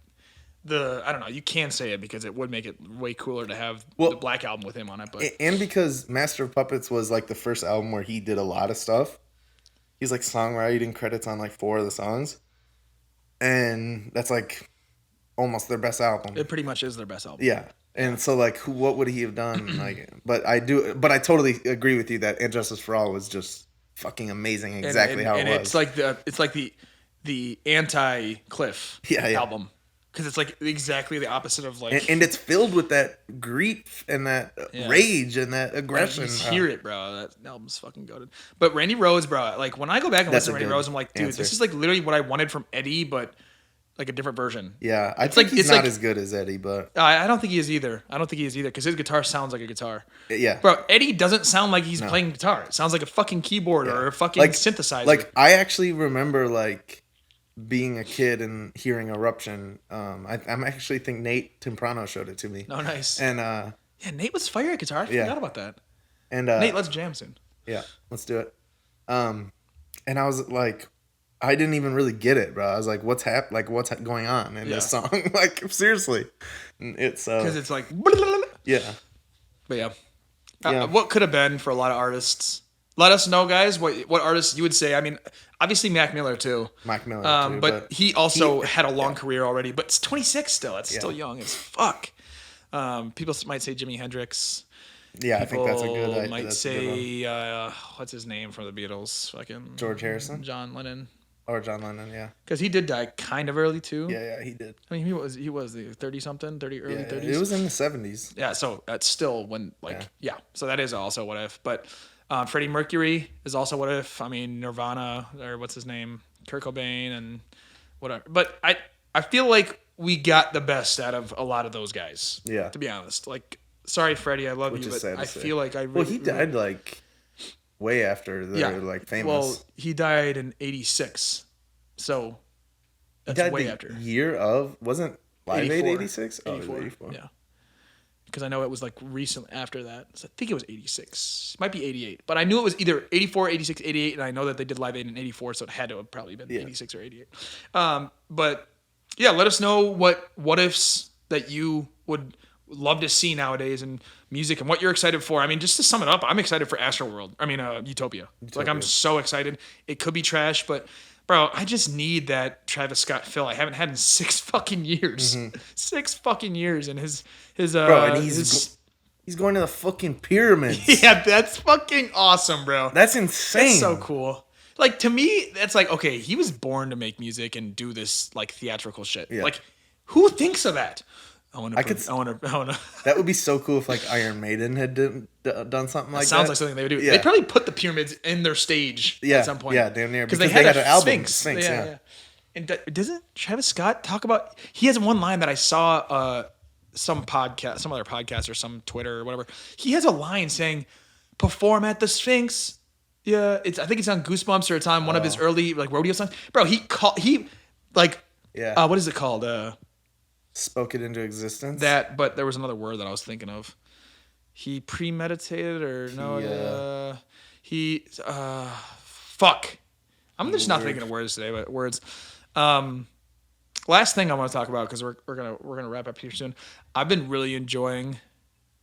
I don't know, you can say it because it would make it way cooler to have the Black Album with him on it. But and because Master of Puppets was like the first album where he did a lot of stuff. He's like songwriting credits on like 4 of the songs. And that's like almost their best album. It pretty much is their best album. Yeah. And so like what would he have done? But I totally agree with you that And Justice for All was just fucking amazing exactly how it was. It's like the anti-Cliff album. Because it's like exactly the opposite of like... And it's filled with that grief and that rage and that aggression. You just hear it, bro. That album's fucking goated. But Randy Rhoads, bro, like when I go back and listen to Randy Rhoads, I'm like, dude, this is like literally what I wanted from Eddie, but like a different version. Yeah, I think he's not as good as Eddie, but... I don't think he is either. Because his guitar sounds like a guitar. Yeah. Bro, Eddie doesn't sound like he's playing guitar. It sounds like a fucking keyboard or a fucking synthesizer. Like, I actually remember, like... being a kid and hearing Eruption, I actually think Nate Timprano showed it to me. Oh, nice. And Nate was fire at guitar. I forgot about that. And Nate, let's jam soon. Yeah, let's do it. And I was like, I didn't even really get it, bro. I was like, what's going on in this song? Like, seriously, it's because it's like yeah, but what could have been for a lot of artists. Let us know, guys, what artists you would say. I mean, obviously Mac Miller too. But he also had a long career already. But it's 26 still. That's still young as fuck. People might say Jimi Hendrix. Yeah, I think that's a good. People might say what's his name from the Beatles? Fucking George Harrison, John Lennon. Or John Lennon, yeah. Because he did die kind of early too. Yeah, he did. I mean, he was the 30-something, early 30s. It was in the 70s. Yeah, so that's still when So that is also what if, but. Freddie Mercury is also what if. I mean, Nirvana, or what's his name? Kurt Cobain and whatever. But I feel like we got the best out of a lot of those guys. Yeah. To be honest. Like, sorry, Freddie, I love you, but I feel like I really... Well, he died, like, way after they're, like, famous. Well, he died in 86. So, that's way after. Year of... Wasn't Live Aid 86? 84. 84. Yeah. Because I know it was like recently after that. So I think it was 86. It might be 88. But I knew it was either 84, 86, 88. And I know that they did Live Aid in 84. So it had to have probably been 86 or 88. But yeah, let us know what ifs that you would love to see nowadays in music and what you're excited for. I mean, just to sum it up, I'm excited for Utopia. Like, I'm so excited. It could be trash, but... Bro, I just need that Travis Scott Phil I haven't had in 6 fucking years. 6 fucking years, and his bro, and he's going to the fucking pyramids. Yeah, that's fucking awesome, bro. That's insane. That's so cool. Like, to me, that's like, okay, he was born to make music and do this like theatrical shit. Yeah. Like, who thinks of that? I want to. That would be so cool if like Iron Maiden had done something like that. Sounds like something they would do. Yeah. They probably put the pyramids in their stage at some point. Yeah, damn near. Because they had an album. Sphinx. Yeah. And doesn't Travis Scott talk about? He has one line that I saw some other podcast or some Twitter or whatever. He has a line saying, "Perform at the Sphinx." Yeah, I think it's on Goosebumps or it's on one of his early like rodeo songs. Bro, what is it called? Spoke it into existence. But there was another word that I was thinking of. He premeditated fuck. I'm just not thinking of words today, but words. Last thing I want to talk about, because we're gonna wrap up here soon. I've been really enjoying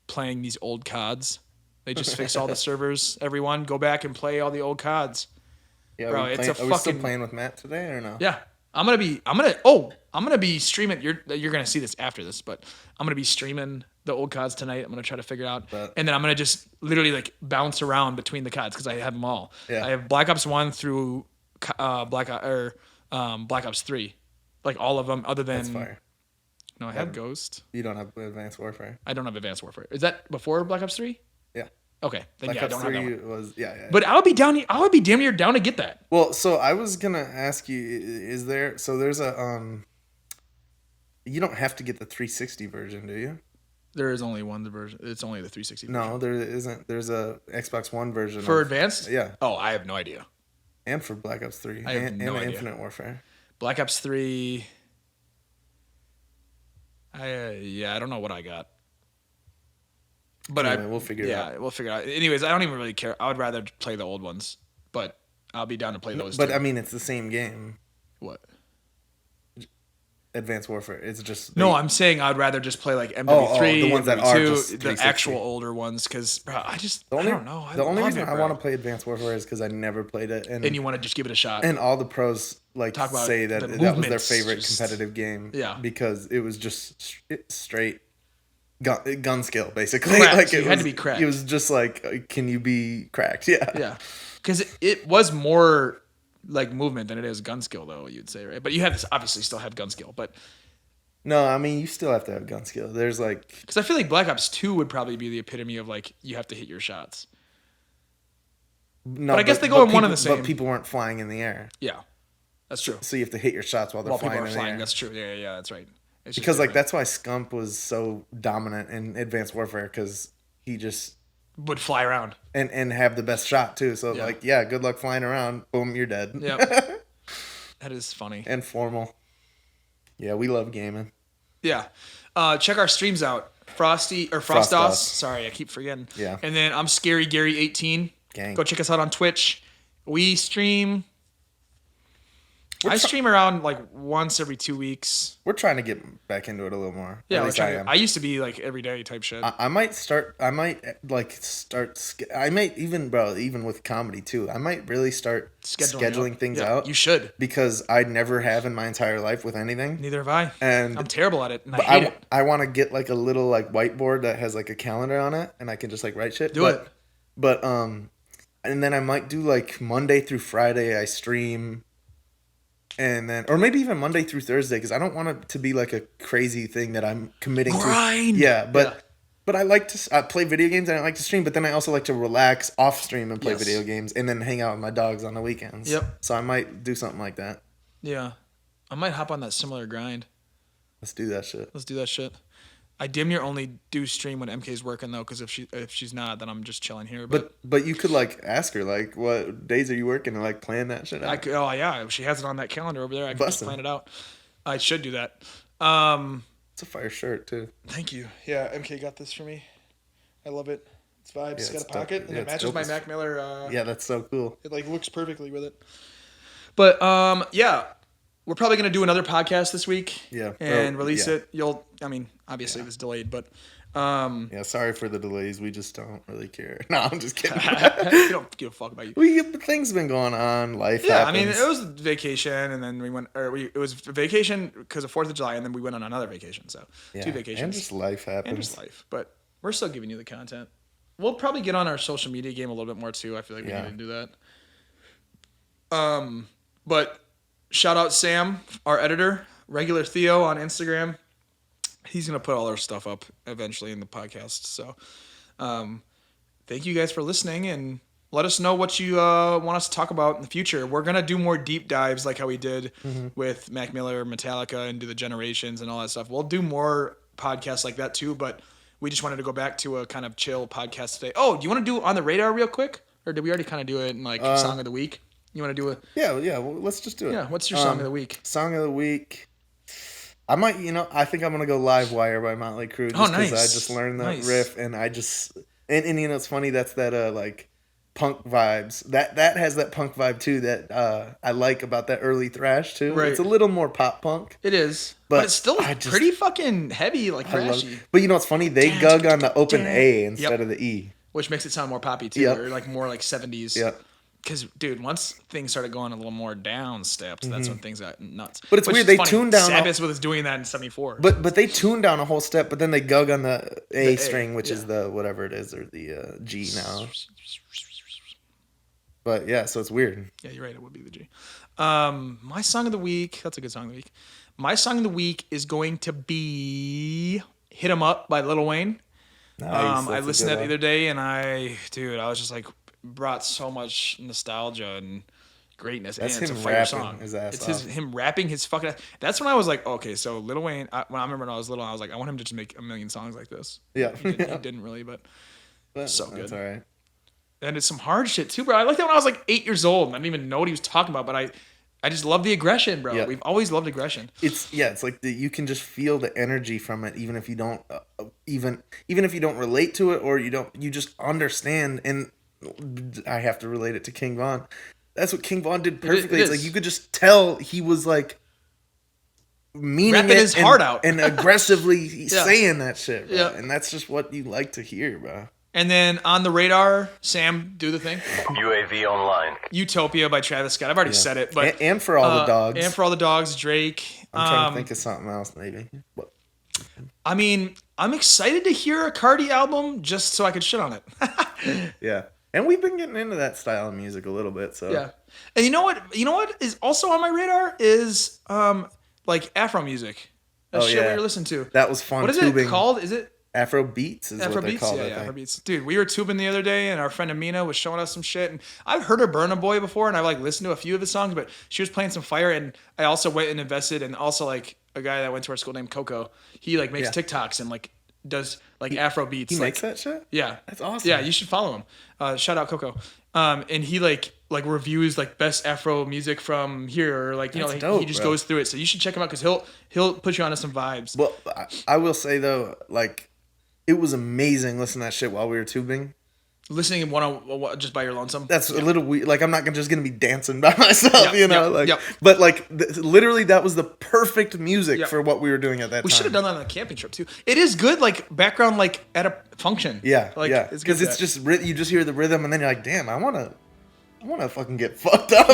playing these old CODs. They just fixed all the servers. Everyone, go back and play all the old CODs. Yeah, bro. It's a are we still fucking playing with Matt today or no? yeah. I'm gonna be streaming. You're gonna see this after this, but I'm gonna be streaming the old CODs tonight. I'm gonna try to figure it out, But and then I'm gonna just literally like bounce around between the CODs because I have them all. Yeah. I have Black Ops 1 through Black Ops 3, like all of them other that's than fire. no, I have Ghost. You don't have Advanced Warfare. I don't have Advanced Warfare. Is that before Black Ops 3? Yeah. Okay, then Black yeah, I Ops don't have that 3 one. was yeah. But I would be down. I would be damn near down to get that. Well, so I was gonna ask you, is there? So there's a You don't have to get the 360 version, do you? There is only one version. It's only the 360 version. No, there isn't. There's a Xbox One version For Advanced? Yeah. Oh, I have no idea. And for Black Ops 3 I have and no idea. Infinite Warfare. Black Ops 3. I don't know what I got. But anyway, we'll figure it out. Yeah, we'll figure it out. Anyways, I don't even really care. I would rather play the old ones, but I'll be down to play those. But too. I mean, it's the same game. What? Advanced Warfare. It's just No, I'm saying I'd rather just play like MW3, the ones that are MW2, just the 360. actual older ones, because I don't know. The only love reason it, I bro. want to play Advanced Warfare is because I never played it, And you want to just give it a shot. and all the pros like Talk about say that the that was their movements, favorite just- competitive game. Yeah. because it was just straight gun skill basically. Cracked. Like You it had was, to be cracked. It was just like, can you be cracked? Yeah. Yeah, because it was more like movement than it is gun skill, though you'd say, right? But you have this obviously still have gun skill, but No, I mean you still have to have gun skill. There's like because I feel like Black Ops 2 would probably be the epitome of like you have to hit your shots. no, But I guess they go in one and the people- same. But people weren't flying in the air, Yeah, that's true. so you have to hit your shots while they're While people flying are in the flying, air. that's true. Yeah, that's right. It's just Because like different. that's why Scump was so dominant in Advanced Warfare because he just would fly around. and have the best shot too. So Yeah. like yeah, good luck flying around. Boom, you're dead. Yeah, that is funny. And formal. Yeah, we love gaming. Yeah, check our streams out. Frostos. Frostos. Sorry, I keep forgetting. Yeah. And then I'm Scary Gary 18. Gang. Go check us out on Twitch. We stream. I stream around like once every 2 weeks. We're trying to get back into it a little more. Yeah, At least I am. I used to be like everyday type shit. I might start. I might even with comedy too. I might really start scheduling things Yeah, out. You should. because I never have in my entire life with anything. Neither have I. And I'm terrible at it, and I hate it. I want to get like a little like whiteboard that has like a calendar on it, and I can just like write shit. Do it. But and then I might do like Monday through Friday I stream, and then or maybe even Monday through Thursday because I don't want it to be like a crazy thing that I'm committing Grind. to. Yeah, but. Yeah. But I like to play video games and I like to stream, but then I also like to relax off stream and play Yes. video games and then hang out with my dogs on the weekends. Yep. So I might do something like that. Yeah. I might hop on that similar grind. Let's do that shit. Let's do that shit. I damn near only do stream when MK's working though, because if she's not, then I'm just chilling here. But you could like ask her like what days are you working and like plan that shit out. I could, oh yeah, if she has it on that calendar over there, I can just Bussin'. plan it out. I should do that. It's a fire shirt too. Thank you. Yeah, MK got this for me. I love it. It's vibes. It's got it's a pocket, dope. and Yeah, it it's matches dope my as- Mac Miller. Yeah, that's so cool. It like looks perfectly with it. But yeah, we're probably gonna do another podcast this week. Yeah. And Oh, release yeah. it. Obviously it was delayed, but Yeah, sorry for the delays. We just don't really care. No, I'm just kidding. we don't give a fuck about you. Things been going on. Life Yeah, happens. I mean, it was vacation, and then it was vacation because of 4th of July, and then we went on another vacation. So Yeah, 2 vacations. And just life happens. And just life. But we're still giving you the content. We'll probably get on our social media game a little bit more too. I feel like we Yeah. need to do that. But shout out Sam, our editor, regular Theo on Instagram. He's gonna put all our stuff up eventually in the podcast. So thank you guys for listening, and let us know what you want us to talk about in the future. We're gonna do more deep dives like how we did with Mac Miller, Metallica, and do the Generations and all that stuff. We'll do more podcasts like that too, but we just wanted to go back to a kind of chill podcast today. Oh, do you want to do On the Radar real quick? Or did we already kind of do it in like Song of the Week? You want to do a... Yeah. Well, let's just do it. Yeah, what's your Song of the Week? Song of the week. I might, I think I'm gonna go Live Wire by Motley Crue. Just nice. I just learned that Nice. riff, and I just and it's funny that's that like punk vibes. That has that punk vibe too that I like about that early thrash too. Right. It's a little more pop punk. It is. But it's still I just- pretty fucking heavy, like I love, thrashy. but you know what's funny? They gug on the open A instead Yep. of the E. Which makes it sound more poppy too, Yep. or like more like 70s. Yep. because dude, once things started going a little more down steps, that's when things got nuts. But it's weird, they tuned down. Sabbath was doing that in '74. But they tuned down a whole step, but then they gug on the A string, which yeah. is the whatever it is, or the G now. But yeah, so it's weird. Yeah, you're right. It would be the G. My song of the week. That's a good song of the week. My song of the week is going to be "Hit 'Em Up" by Lil Wayne. Nice, I listened to that the other day, and I was just like, brought so much nostalgia and greatness. That's and it's him a fire rapping song. his ass It's off. him rapping his fucking ass. That's when I was like, okay, so Lil Wayne. I remember when I was little, I was like, I want him to just make a million songs like this. Yeah, He didn't really, but so good. That's all right. And it's some hard shit too, bro. I liked that when I was like 8 years old, and I didn't even know what he was talking about, but I just love the aggression, bro. Yep. We've always loved aggression. It's like you can just feel the energy from it, even if you don't, even if you don't relate to it, or you just understand. And I have to relate it to King Von. That's what King Von did perfectly. It's like you could just tell he was like meaning rapping his heart out and aggressively saying that shit, bro. Yeah. And that's just what you like to hear, bro. And then On the Radar, Sam, do the thing. UAV online. Utopia by Travis Scott. I've already said it, but and For All the Dogs. And For All the Dogs, Drake. I'm trying to think of something else, maybe. What? I mean, I'm excited to hear a Cardi album just so I could shit on it. Yeah. And we've been getting into that style of music a little bit, so. Yeah. And you know what is also on my radar is like Afro music. That shit we were listening to. That was fun. What is it called? Is it Afro Beats? Is what they call it. Yeah, Afro Beats. Dude, we were tubing the other day, and our friend Amina was showing us some shit. And I've heard her Burna Boy before, and I've like listened to a few of his songs, but she was playing some fire, and I also went and invested, and also like a guy that went to our school named Coco. He like makes TikToks and like does like Afro beats. He makes that shit? Yeah. That's awesome. Yeah, you should follow him. Shout out Coco. And he like reviews like best Afro music from here, or like you know dope, he just bro. goes through it. So you should check him out because he'll put you onto some vibes. Well, I will say though, like it was amazing listening to that shit while we were tubing. Listening just by your lonesome. That's a little weird. Like I'm not just gonna be dancing by myself, you know. Yep. But like literally, that was the perfect music for what we were doing at that time. We should have done that on a camping trip too. It is good, like background, like at a function. Yeah, like, yeah. Because it's just you just hear the rhythm, and then you're like, damn, I wanna fucking get fucked up.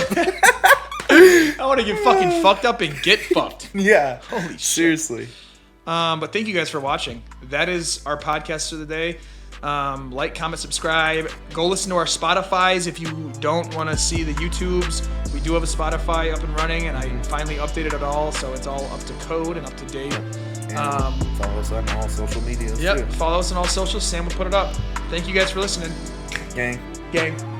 I want to get fucking fucked up and get fucked. Yeah. Holy shit. Seriously. But thank you guys for watching. That is our podcast for the day. Like, comment, subscribe. Go listen to our Spotifys if you don't want to see the YouTubes. We do have a Spotify up and running, and I finally updated it all, so it's all up to code and up to date. And follow us on all social medias. Yep, too. follow us on all socials. Sam will put it up. Thank you guys for listening. Gang. Gang.